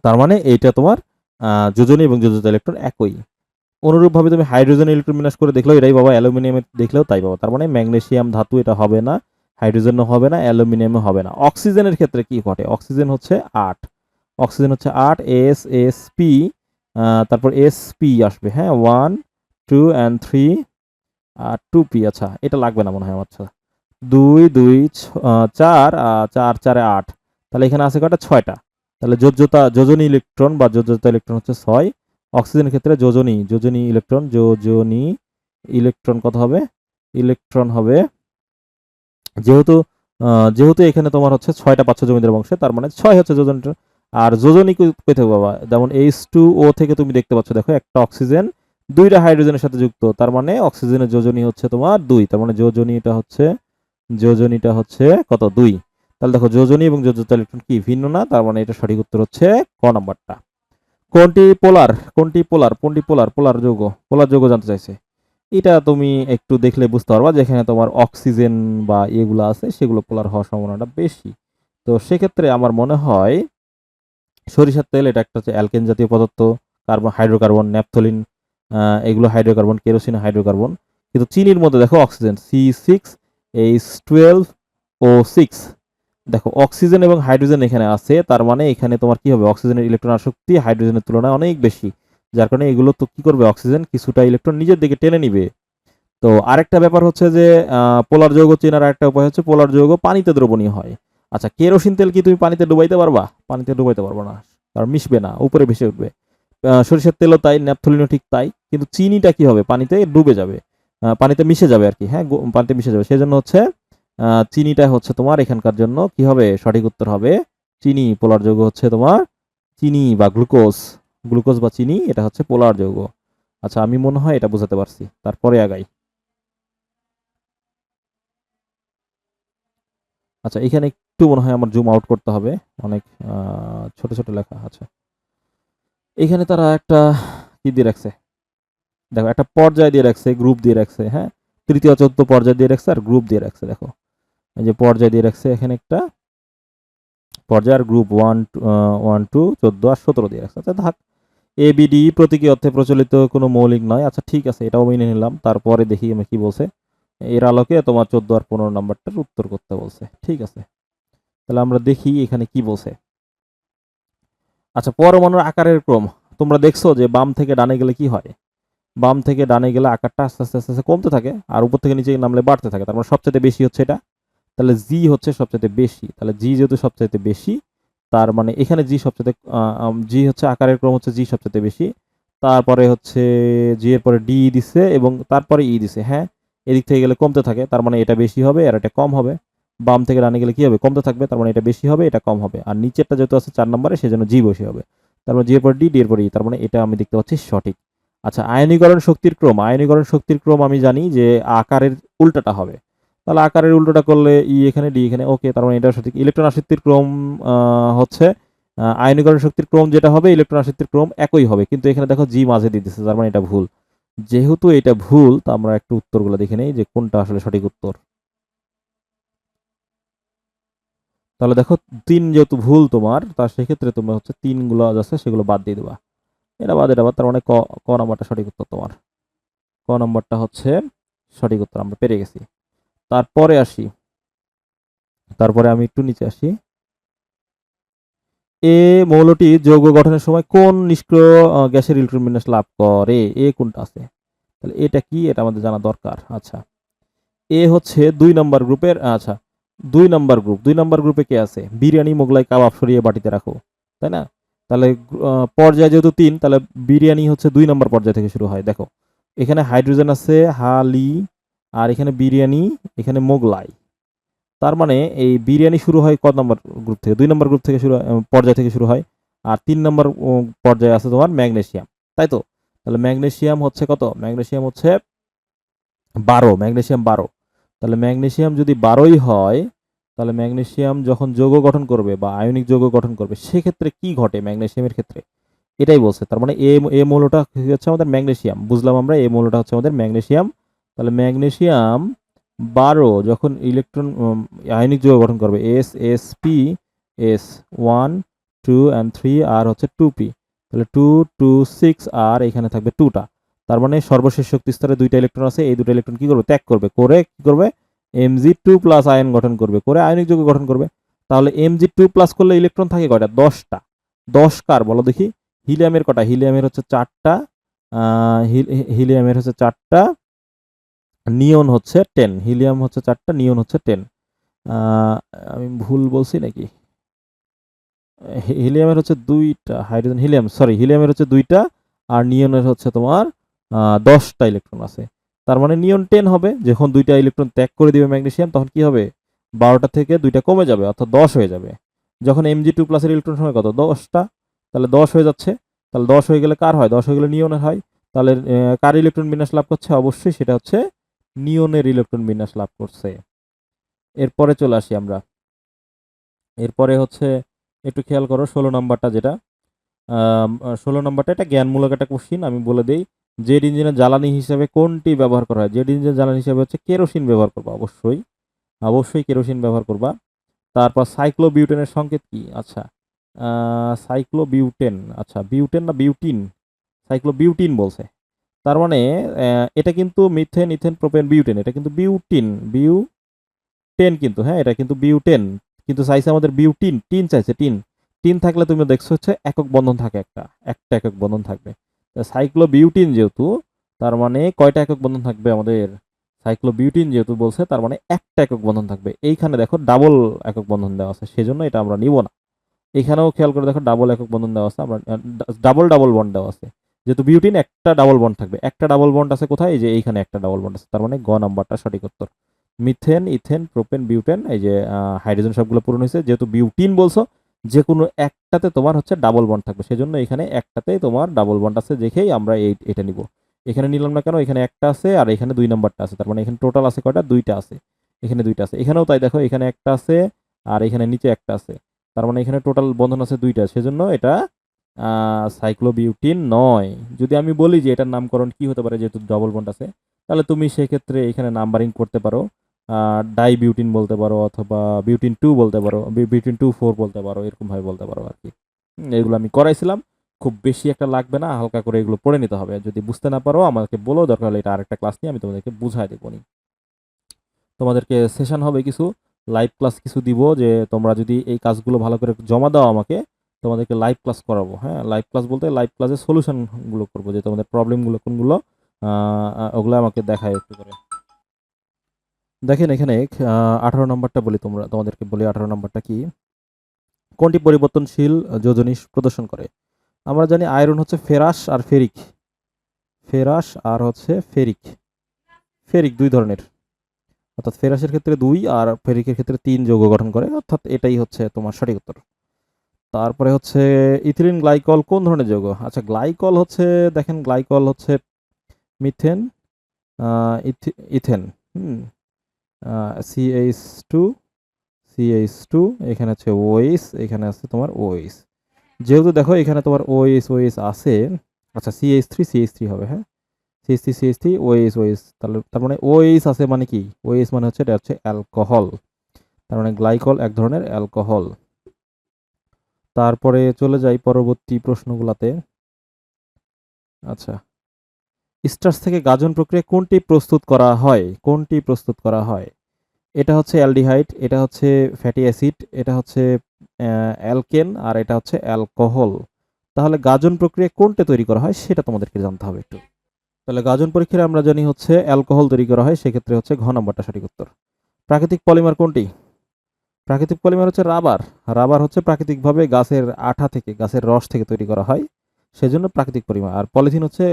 তার মানে এইটা তোমার যোজনী এবং যোজ্যতা ইলেকট্রন একই। অনুরূপভাবে তুমি হাইড্রোজেন ইলেকট্রন বিন্যাস করে দেখলেও এটাই পাবা, অ্যালুমিনিয়ামে দেখলেও তাই পাবা। তার মানে ম্যাগনেসিয়াম ধাতু এটা হবে না, হাইড্রোজেনও হবে না, অ্যালুমিনিয়ামও হবে না। অক্সিজেনের ক্ষেত্রে কি ঘটে? অক্সিজেন হচ্ছে 8, অক্সিজেন হচ্ছে 8, এস এস পি, তারপর এস পি আসবে, হ্যাঁ 1 2 and 3 আর 2 পি। আচ্ছা এটা লাগবে না মনে হয় আমার। আচ্ছা 2 2 4, 4 4 8, তাহলে এখানে আছে কয়টা, 6টা। তাহলে যোজনী ইলেকট্রন বা যোজ্যতা ইলেকট্রন হচ্ছে 6। অক্সিজেনের ক্ষেত্রে যোজনী ইলেকট্রন কত হবে? ইলেকট্রন হবে, যেহেতু যেহেতু এখানে তোমার হচ্ছে 6টা পাচ্ছ জমিদার বংশে, তার মানে 6 হচ্ছে যোজনী। আর যোজনী কই থেকে বাবা, যেমন H2O থেকে তুমি দেখতে পাচ্ছ, দেখো একটা অক্সিজেন 2টা হাইড্রোজেনের সাথে যুক্ত, তার মানে অক্সিজেনের যোজনী হচ্ছে তোমার 2, তার মানে যোজনীটা হচ্ছে কত, 2। তাহলে দেখো যোজনী এবং যোজ্যতা ইলেকট্রন কি ভিন্ন না, তার মানে এটা সঠিক উত্তর হচ্ছে ক নাম্বারটা। পোলার যৌগ জানতে চাইছে। এটা তুমি একটু দেখলে বুঝতে পারবা, যেখানে তোমার অক্সিজেন বা এগুলো আছে সেগুলো পোলার হওয়ার সম্ভাবনাটা বেশি। তো সেক্ষেত্রে আমার মনে হয় সরিষার তেল, এটা একটা হচ্ছে অ্যালকেন জাতীয় পদার্থ, হাইড্রোকার্বন, ন্যাপথলিন, এগুলো হাইড্রোকার্বন, কেরোসিন হাইড্রোকার্বন। কিন্তু চিনির মধ্যে দেখো অক্সিজেন C6H12O6। দেখো অক্সিজেন এবং হাইড্রোজেন এখানে আছে, তার মানে এখানে তোমার কি হবে, অক্সিজেনের ইলেকট্রন আসক্তি হাইড্রোজেনের তুলনায় অনেক বেশি। যার কারণে এগুলো তো কি করবে, অক্সিজেন কিছুটা ইলেকট্রন নিজের দিকে টেনে নিবে। তো আরেকটা ব্যাপার হচ্ছে যে পোলার যৌগ চেনার আরেকটা উপায় হচ্ছে পোলার যৌগ পানিতে দ্রবণীয় হয়। আচ্ছা কেরোসিন তেল কি তুমি পানিতে ডুবাইতে পারবা? পানিতে ডুবাইতে পারবো না, কারণ মিশবে না, উপরে ভেসে উঠবে। সরিষার তেলও তাই, ন্যাপথলিনও ঠিক তাই। কিন্তু চিনিটা কি হবে, পানিতে ডুবে যাবে, পানিতে মিশে যাবে আর কি, হ্যাঁ পানিতে মিশে যাবে। সেজন্য হচ্ছে চিনিটা হচ্ছে তোমার এখানকার জন্য কি হবে, সঠিক উত্তর হবে চিনি। পোলার যৌগ হচ্ছে তোমার চিনি বা গ্লুকোজ বা চিনি, এটা হচ্ছে পোলার যৌগ। আচ্ছা আমি মনে হয় এটা বোঝাতে পারছি, তারপরে আগাই। আচ্ছা এখানে একটু মনে হয় আমার জুম আউট করতে হবে, অনেক ছোট ছোট লেখা আছে। এখানে তারা একটা কি দিয়ে রাখছে, দেখো একটা পর্যায় দিয়ে রাখছে, গ্রুপ দিয়ে রাখছে, হ্যাঁ তৃতীয় চতুর্থ পর্যায় দিয়ে রাখছে আর গ্রুপ দিয়ে রাখছে। দেখো এই যে পর্যায় দিয়ে রাখছে, এখানে একটা পর্যায় আর গ্রুপ 1 1 2 14 আর 17 দিয়ে রাখছে। আচ্ছা থাক, এবিডি প্রতীকী অর্থে প্রচলিত কোনো মৌলিক নয়। আচ্ছা ঠিক আছে, এটাও মেনে নিলাম। তারপরে দেখি আমি কি বলছে, এর আলোকে তোমার 14 আর 15 নাম্বারটার উত্তর করতে বলছে। ঠিক আছে, তাহলে আমরা দেখি এখানে কি বলছে। আচ্ছা পরমাণুর আকারের ক্রম, তোমরা দেখছো যে বাম থেকে ডানে গেলে কি হয়, বাম থেকে ডানে গেলে আকারটা আস্তে আস্তে আস্তে আস্তে কমতে থাকে, আর উপর থেকে নিচে নামলে বাড়তে থাকে। তার মানে সবচেয়ে বেশি হচ্ছে এটা। তাহলে জি হচ্ছে সবচাইতে বেশি, তাহলে জি যেহেতু সবচাইতে বেশি, তার মানে এখানে জি সবচাইতে জি হচ্ছে আকারের ক্রম হচ্ছে জি সবচাইতে বেশি, তারপরে হচ্ছে জি এর পরে ডি দিছে এবং তারপরে ই দিছে। হ্যাঁ, এদিক থেকে গেলে কমতে থাকে, তার মানে এটা বেশি হবে আর এটা কম হবে। বাম থেকে ডানে গেলে কি হবে, কমতে থাকবে, তার মানে এটা বেশি হবে এটা কম হবে। আর নিচেরটা যেহেতু আছে 4 নম্বরে সেজন্য জি বেশি হবে। তার মানে জি এর পর ডি, ডি এর পর ই, তার মানে এটা আমি দেখতে পাচ্ছি সঠিক। আচ্ছা, আয়নীকরণ শক্তির ক্রম, আয়নীকরণ শক্তির ক্রম আমি জানি যে আকারের উল্টাটা হবে। তাহলে আকারের উল্টোটা করলে ই এখানে ডি এখানে, ওকে, তার মানে এটা সঠিক। ইলেকট্রন আসক্তির ক্রম হচ্ছে আয়নীকরণ শক্তির ক্রম যেটা হবে ইলেকট্রন আসক্তির ক্রম একই হবে, কিন্তু এখানে দেখো জি মাঝে দিয়ে দিচ্ছে, তার মানে এটা ভুল। যেহেতু এটা ভুল, তা আমরা একটু উত্তরগুলো দেখে নেই যে কোনটা আসলে সঠিক উত্তর। তাহলে দেখো 3 যেহেতু ভুল তোমার, তার সেক্ষেত্রে তুমি হচ্ছে 3 গুলো আছে সেগুলো বাদ দিয়ে দেবা। এটা বাদ, এটা বাদ, তার মানে ক, ক নাম্বারটা সঠিক উত্তর তোমার। ক নাম্বারটা হচ্ছে সঠিক উত্তর, আমরা পেরে গেছি। তারপরে আসি, তারপরে আমি একটু নিচে আসি। এ মৌলটি যৌগ গঠনের সময় কোন নিষ্ক্রিয় গ্যাসের ইলেকট্রন বিন্যাস লাভ করে? এ কোনটা আছে? তাহলে এটা কি, এটা আমাদের জানা দরকার। আচ্ছা, এ হচ্ছে 2 নাম্বার গ্রুপের, আচ্ছা 2 নাম্বার গ্রুপ, 2 নাম্বার গ্রুপে কে আছে? বিরিয়ানি, মোগলাই, কাবাব সরিয়ে বাটিতে রাখো, তাই না? তাহলে পর্যায় যেহেতু 3, তাহলে বিরিয়ানি হচ্ছে 2 নাম্বার পর্যায় থেকে শুরু হয়। দেখো এখানে হাইড্রোজেন আছে হালি, আর এখানে বিরিয়ানি, এখানে মোগলাই। তার মানে এই বিরিয়ানি শুরু হয় কত নম্বর গ্রুপ থেকে? 2 নম্বর গ্রুপ থেকে শুরু পর্যায় থেকে শুরু হয়। আর 3 নম্বর পর্যায়ে আছে তোমার ম্যাগনেসিয়াম, তাই তো? তাহলে ম্যাগনেসিয়াম হচ্ছে কত? ম্যাগনেসিয়াম হচ্ছে 12, ম্যাগনেসিয়াম 12। তাহলে ম্যাগনেসিয়াম যদি 12ই হয়, তাহলে ম্যাগনেসিয়াম যখন যৌগ গঠন করবে বা আয়নিক যৌগ গঠন করবে সেক্ষেত্রে কি ঘটে ম্যাগনেসিয়ামের ক্ষেত্রে, এটাই বলছে। তার মানে এ মৌলটা হচ্ছে আমাদের ম্যাগনেসিয়াম, বুঝলাম আমরা এই মৌলটা হচ্ছে আমাদের ম্যাগনেসিয়াম। তাহলে ম্যাগনেসিয়াম 12 যখন ইলেকট্রন আয়নিক যৌগ গঠন করবে, S S P S 1 2 and 3 আর হচ্ছে 2p, তাহলে 2 2 6 আর এখানে থাকবে 2টা। তার মানে সর্বশেষ শক্তি স্তরে 2টা ইলেকট্রন আছে, এই 2টা ইলেকট্রন কি করবে? ত্যাগ করবে, করে কি করবে? Mg2 প্লাস আয়ন গঠন করবে, করে আয়নিক যৌগ গঠন করবে। তাহলে Mg2 প্লাস করলে ইলেকট্রন থাকে কয়টা? 10টা। 10 কার বলো দেখি? হিলিয়ামের কটা? হিলিয়ামের হচ্ছে 4টা, হিলিয়ামের হচ্ছে 4টা, নিয়ন হচ্ছে 10, হিলিয়াম হচ্ছে 4টা, নিয়ন হচ্ছে 10। আমি ভুল বলছি নাকি? হিলিয়ামের হচ্ছে 2টা, হাইড্রোজেন হিলিয়াম, সরি, হিলিয়ামের হচ্ছে 2টা আর নিয়নের হচ্ছে তোমার 10টা ইলেকট্রন আছে। তার মানে নিয়ন 10 হবে। যখন 2টা ইলেকট্রন ত্যাগ করে দিবে ম্যাগনেসিয়াম, তখন কি হবে? 12টা থেকে 2টা কমে যাবে, অর্থাৎ 10 হয়ে যাবে। যখন Mg2 প্লাসের ইলেকট্রন সময় কত? 10টা, তাহলে 10 হয়ে যাচ্ছে। তাহলে 10 হয়ে গেলে কার হয়? 10 হয়ে গেলে নিয়নের হয়। তাহলে কার ইলেকট্রন বিন্যাস লাভ করছে? অবশ্যই সেটা হচ্ছে নিয়নের ইলেকট্রন বিন্যাস লাভ করছে। এরপরে চলে আসি আমরা। এরপরে হচ্ছে একটু খেয়াল করো 16 নাম্বারটা যেটা, 16 নাম্বারটা এটা জ্ঞানমূলক একটা কোশ্চিন, আমি বলে দেই। জেট ইঞ্জিনের জ্বালানি হিসেবে কোনটি ব্যবহার করা হয়? জেট ইঞ্জিনের জ্বালানি হিসেবে হচ্ছে কেরোসিন ব্যবহার করবা, অবশ্যই অবশ্যই কেরোসিন ব্যবহার করবা। তারপর সাইক্লোবিউটেনের সংকেত কি? আচ্ছা, সাইক্লোবিউটেন, আচ্ছা বিউটেন না বিউটিন? সাইক্লোবিউটিন বলছে। তার মানে এটা কিন্তু মিথেন ইথেন প্রোপেন বিউটেন, এটা কিন্তু বিউটিন, বিউটেন কিন্তু, হ্যাঁ এটা কিন্তু বিউটেন, কিন্তু চাইছে আমাদের বিউটিন, টিন চাইছে, টিন। টিন থাকলে তুমি দেখছো হচ্ছে একক বন্ধন থাকে, একটা একটা একক বন্ধন থাকবে। সাইক্লোবিউটিন যেহেতু, তার মানে কয়টা একক বন্ধন থাকবে আমাদের? সাইক্লোবিউটিন যেহেতু বলছে, তার মানে একটা একক বন্ধন থাকবে। এইখানে দেখো ডাবল একক বন্ধন দেওয়া আছে, সেজন্য এটা আমরা নিব না। এখানেও খেয়াল করে দেখো ডাবল একক বন্ধন দেওয়া আছে, আমরা ডাবল ডাবল বন্ড দেওয়া আছে। যেহেতু বিউটিন একটা ডাবল বন্ড থাকবে, একটা ডাবল বন্ড আছে কোথায়? এই যে এইখানে একটা ডাবল বন্ড আছে, তার মানে গ নাম্বারটা সঠিক উত্তর। মিথেন ইথেন প্রোপেন বিউটেন, এই যে হাইড্রোজেন সবগুলো পূরণ হয়েছে। যেহেতু বিউটিন বলছো, যে কোনো একটাতে তোমার হচ্ছে ডাবল বন্ড থাকবে, সেজন্য এখানে একটাতেই তোমার ডাবল বন্ড আছে দেখেই আমরা এটা নিব। এখানে নিলাম না কেন? এখানে একটা আছে আর এখানে 2 নাম্বারটা আছে, তার মানে এখানে টোটাল আছে কয়টা? 2টা আছে। এখানে 2টা আছে, এখানেও তাই, দেখো এখানে একটা আছে আর এখানে নিচে একটা আছে, তার মানে এখানে টোটাল বন্ধন আছে 2টা, সেজন্য এটা সাইক্লোবিউটিন নয়। যদি আমি বলি যে এটার নামকরণ কি হতে পারে, যেহেতু ডবল বন্ড আছে, তাহলে তুমি সেক্ষেত্রে এখানে নাম্বারিং করতে পারো, ডাইবিউটিন বলতে পারো, অথবা বিউটিন 2 বলতে পারো, বিউটিন 2 4 বলতে পারো, এরকম ভাবে বলতে পারো আর কি। এগুলো আমি করাইছিলাম, খুব বেশি একটা লাগবে না, হালকা করে এগুলো পড়ে নিতে হবে। যদি বুঝতে না পারো আমাকে বলো, দরকার হলে এটা আরেকটা ক্লাস নিয়ে আমি তোমাদেরকে বুঝাই দেবো। তোমাদেরকে সেশন হবে কিছু, লাইভ ক্লাস কিছু দিব, যে তোমরা যদি এই কাজগুলো ভালো করে জমা দাও আমাকে, তোমাদেরকে লাইভ ক্লাস করাবো। হ্যাঁ, লাইভ ক্লাস বলতে লাইভ ক্লাসের সলিউশনগুলো করবো, যে তোমাদের প্রবলেমগুলো কোনগুলো ওগুলো আমাকে দেখায় একটু করে। দেখেন এখানে 18 নম্বরটা বলি, তোমাদেরকে বলি 18 নম্বরটা কি। কোনটি পরিবর্তনশীল যোজনী প্রদর্শন করে? আমরা জানি আয়রন হচ্ছে ফেরাস আর ফেরিক। ফেরাস আর হচ্ছে ফেরিক। ফেরিক দুই ধরনের, অর্থাৎ ফেরাসের ক্ষেত্রে 2 আর ফেরিকের ক্ষেত্রে 3 যৌগ গঠন করে, অর্থাৎ এটাই হচ্ছে তোমার সঠিক উত্তর। তারপরে হচ্ছে ইথিলিন গ্লাইকল কোন ধরনের যৌগ? আচ্ছা, গ্লাইকল হচ্ছে, দেখেন গ্লাইকল হচ্ছে মিথেন, ইথেন, হুম, CH2, CH2, এখানে হচ্ছে OH, এখানে আছে তোমার OH। যেহেতু দেখো এখানে তোমার OH আছে, আচ্ছা CH3 হবে, হ্যাঁ, CH3 OH, তাহলে তার মানে OH আছে মানে কি? OH মানে হচ্ছে এটা হচ্ছে অ্যালকোহল, তার মানে গ্লাইকল এক ধরনের অ্যালকোহল। তারপরে চলে যাই পরবর্তী প্রশ্নগুলাতে। আচ্ছা, স্টার্চ থেকে গাজন প্রক্রিয়ায় কোনটি প্রস্তুত করা হয়? কোনটি প্রস্তুত করা হয়? এটা হচ্ছে অ্যালডিহাইড, এটা হচ্ছে ফ্যাটি অ্যাসিড, এটা হচ্ছে অ্যালকেন, আর এটা হচ্ছে অ্যালকোহল। তাহলে গাজন প্রক্রিয়ায় কোনটা তৈরি করা হয় সেটা তোমাদেরকে জানতে হবে একটু। তাহলে গাজন পরীক্ষায় আমরা জানি হচ্ছে অ্যালকোহল তৈরি করা হয়, সেক্ষেত্রে হচ্ছে ঘ নম্বরটা সঠিক উত্তর। প্রাকৃতিক পলিমার কোনটি? প্রাকৃতিক পলিমার হচ্ছে রাবার। রাবার হচ্ছে প্রাকৃতিকভাবে গাছের আঠা থেকে, গাছের রস থেকে তৈরি করা হয়, সেজন্য প্রাকৃতিক পলিমার। আর পলিথিন হচ্ছে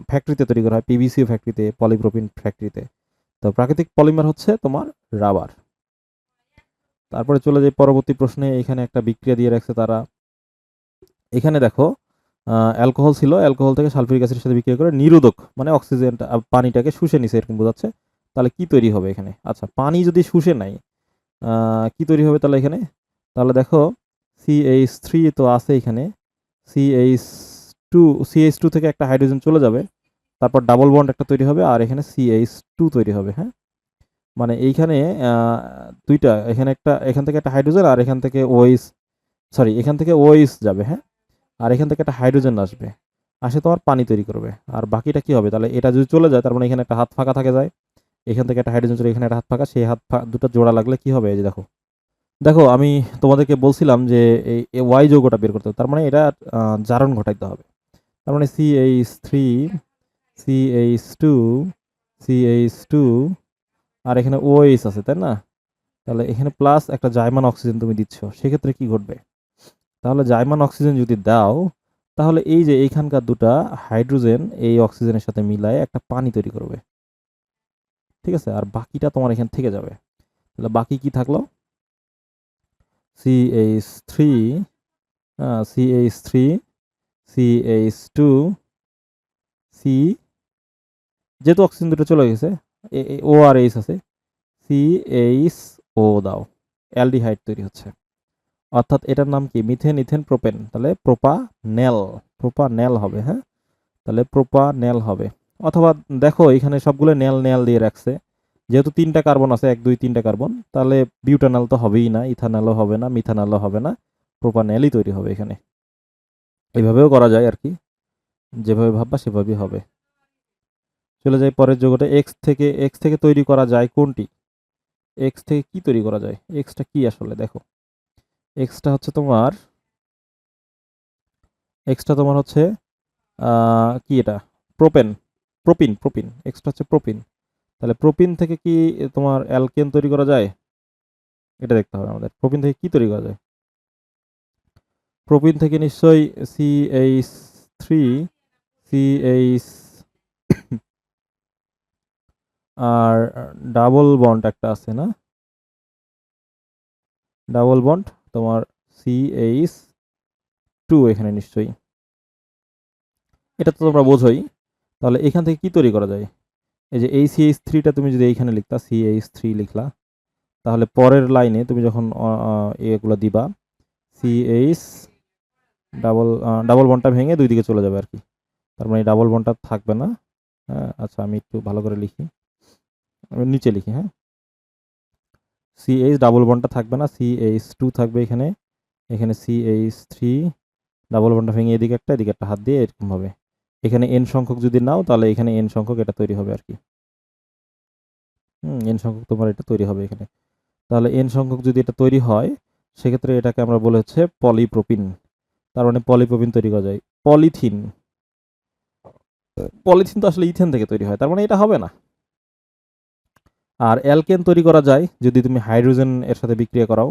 ফ্যাক্টরিতে তৈরি করা হয়, পিভিসি ফ্যাক্টরিতে, পলিপ্রোপিন ফ্যাক্টরিতে। তো প্রাকৃতিক পলিমার হচ্ছে তোমার রাবার। তারপরে চলে যাই পরবর্তী প্রশ্নে। এখানে একটা বিক্রিয়া দিয়ে রাখছে তারা। এখানে দেখো অ্যালকোহল ছিল, অ্যালকোহল থেকে সালফিউরিক অ্যাসিডের সাথে বিক্রিয়া করে নিরোধক, মানে অক্সিজেনটা পানিটাকে শুষে নিছে এরকম বোঝাচ্ছে। তাহলে কি তৈরি হবে এখানে? আচ্ছা, পানি যদি শুষে নাই, কি তৈরি হবে তাহলে এখানে? তাহলে দেখো CH3 তো আছে এখানে, CH2, CH2 থেকে একটা হাইড্রোজেন চলে যাবে, তারপর ডাবল বন্ড একটা তৈরি হবে, আর এখানে CH2 তৈরি হবে, হ্যাঁ। মানে এইখানে দুইটা, এখানে একটা, এখান থেকে একটা হাইড্রোজেন, আর এখান থেকে OH, সরি এখান থেকে OH যাবে, হ্যাঁ, আর এখান থেকে একটা হাইড্রোজেন আসবে, আসে তোমার পানি তৈরি করবে। আর বাকিটা কি হবে? তাহলে এটা যদি চলে যায় তার মানে এখানে একটা হাত ফাঁকা থাকে যায়, এখান থেকে একটা হাইড্রোজেন চলে, এখানে একটা হাত ফাঁকা, সেই দুটো জোড়া লাগলে কি হবে? এই যে দেখো, দেখো আমি তোমাদেরকে বলছিলাম যে এই ওয়াই যৌগটা বের করতে হবে, তার মানে এটা জারণ ঘটাইতে হবে। তার মানে CH3, CH2, CH2, আর এখানে OH আছে, তাই না? তাহলে এখানে প্লাস একটা জাইমান অক্সিজেন তুমি দিচ্ছ, সেক্ষেত্রে কি ঘটবে? তাহলে জাইমান অক্সিজেন যদি দাও, তাহলে এই যে এইখানকার দুটা হাইড্রোজেন এই অক্সিজেনের সাথে মিলায় একটা পানি তৈরি করবে, ঠিক আছে? আর বাকিটা তোমার এখান থেকে যাবে। তাহলে বাকি কি থাকলো? CH3, CH3, CH2, সি, যেহেতু অক্সিজেন দুটো চলে গেছে, ও আর এইচ আছে, CH, ও দাও, অ্যালডিহাইড তৈরি হচ্ছে। অর্থাৎ এটার নাম কি? মিথেন, ইথেন, প্রোপেন, তাহলে প্রোপানেল, প্রোপানেল হবে, হ্যাঁ। তাহলে প্রোপানেল হবে। অথবা দেখো এখানে সবগুলো নেল নেল দিয়ে রাখছে, যেহেতু 3টা কার্বন আছে, 1 2 3টা কার্বন, তাহলে বিউটানল তো হবেই না, ইথানলও হবে না, মিথানলও হবে না, প্রোপানেলই তৈরি হবে এখানে। এইভাবেও করা যায় আর কি, যেভাবে ভাববা সেভাবেই হবে। চলে যাই পরের যৌগটা। এক্স থেকে তৈরি করা যায় কোনটি? এক্স থেকে কি তৈরি করা যায়? এক্সটা কি আসলে? দেখো, এক্সটা হচ্ছে তোমার, এক্সটা তোমার হচ্ছে কি এটা? প্রোপেন, প্রোপিন, এক্সটা হচ্ছে প্রোপিন। তাহলে প্রোপিন থেকে কি তোমার অ্যালকেন তৈরি করা যায়? এটা দেখতে হবে আমাদের, প্রোপিন থেকে কি তৈরি করা যায়। প্রোপিন থেকে নিশ্চয়ই CH3, CH, আর ডাবল বন্ড একটা আছে না, ডাবল বন্ড তোমার CH2 এখানে নিশ্চয়ই, এটা তো তোমরা বোঝোই। তাহলে এখান থেকে কি তৈরি করা যায়? এই যে এই CH3টা তুমি যদি এইখানে লিখতা, CH3 লিখলা, তাহলে পরের লাইনে তুমি যখন এগুলো দিবা, CH, ডাবল বন্ডটা ভেঙে দুই দিকে চলে যাবে আর কি, তার মানে ডাবল বন্ডটা থাকবে না। হ্যাঁ, আচ্ছা আমি একটু ভালো করে লিখি, আমি নিচে লিখি, হ্যাঁ। CH ডাবল বন্ডটা থাকবে না, CH2 থাকবে এখানে, এখানে CH3, ডাবল বন্ডটা ভেঙে এদিকে একটা, এদিকে একটা হাত দিয়ে এরকম ভাবে, এখানে n সংখ্যক যদি নাও তাহলে এখানে n সংখ্যক এটা তৈরি হবে আর কি। n সংখ্যক তোমার এটা তৈরি হবে এখানে। তাহলে n সংখ্যক যদি এটা তৈরি হয়, সেক্ষেত্রে এটাকে আমরা বলে হচ্ছে পলিপ্রোপিন। তার মানে পলিপ্রোপিন তৈরি করা যায়। পলিথিন, পলিথিন তো আসলে ইথেন থেকে তৈরি হয়, তার মানে এটা হবে না। আর অ্যালকেন তৈরি করা যায় যদি তুমি হাইড্রোজেন এর সাথে বিক্রিয়া করাও,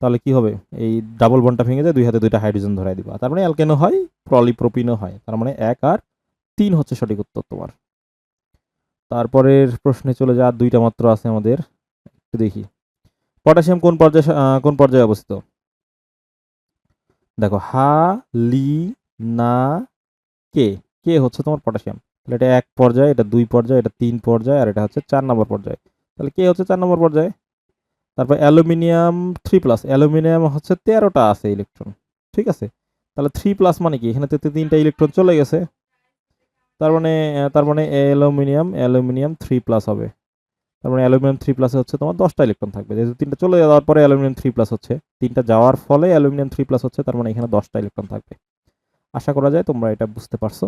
তাহলে কি হবে? এই ডাবল বন্ডটা ভেঙে যায়, দুই হাতে দুইটা হাইড্রোজেন ধরাই দিবা, তার মানে অ্যালকেনও হয়, পলিপ্রোপিনও হয়। তার মানে 1 আর 3 হচ্ছে সঠিক উত্তর তোমার। তারপরের প্রশ্নে চলে যা, আর দুইটা মাত্র আছে আমাদের, একটু দেখি। পটাশিয়াম কোন পর্যায়ে অবস্থিত? দেখো, হা, লি, না, কে। কে হচ্ছে তোমার পটাশিয়াম, তাহলে এটা 1 পর্যায়ে, এটা 2 পর্যায়ে, এটা 3 পর্যায়ে, আর এটা হচ্ছে 4 নম্বর পর্যায়ে। তাহলে কে হচ্ছে 4 নম্বর পর্যায়ে। তারপর অ্যালুমিনিয়াম 3+, অ্যালুমিনিয়াম হচ্ছে 13টা আছে ইলেকট্রন, ঠিক আছে। তাহলে 3+ মানে কি, এখানে তো 3টা ইলেকট্রন চলে গেছে, তার মানে অ্যালুমিনিয়াম 3+ হবে। তার মানে অ্যালুমিনিয়াম 3+ হচ্ছে তোমার 10টা ইলেকট্রন থাকবে, যেহেতু 3টা চলে যাওয়ার পরে অ্যালুমিনিয়াম 3+ হচ্ছে, 3টা যাওয়ার ফলে অ্যালুমিনিয়াম 3+ হচ্ছে, তার মানে এখানে 10টা ইলেকট্রন থাকবে। আশা করা যায় তোমরা এটা বুঝতে পারছো।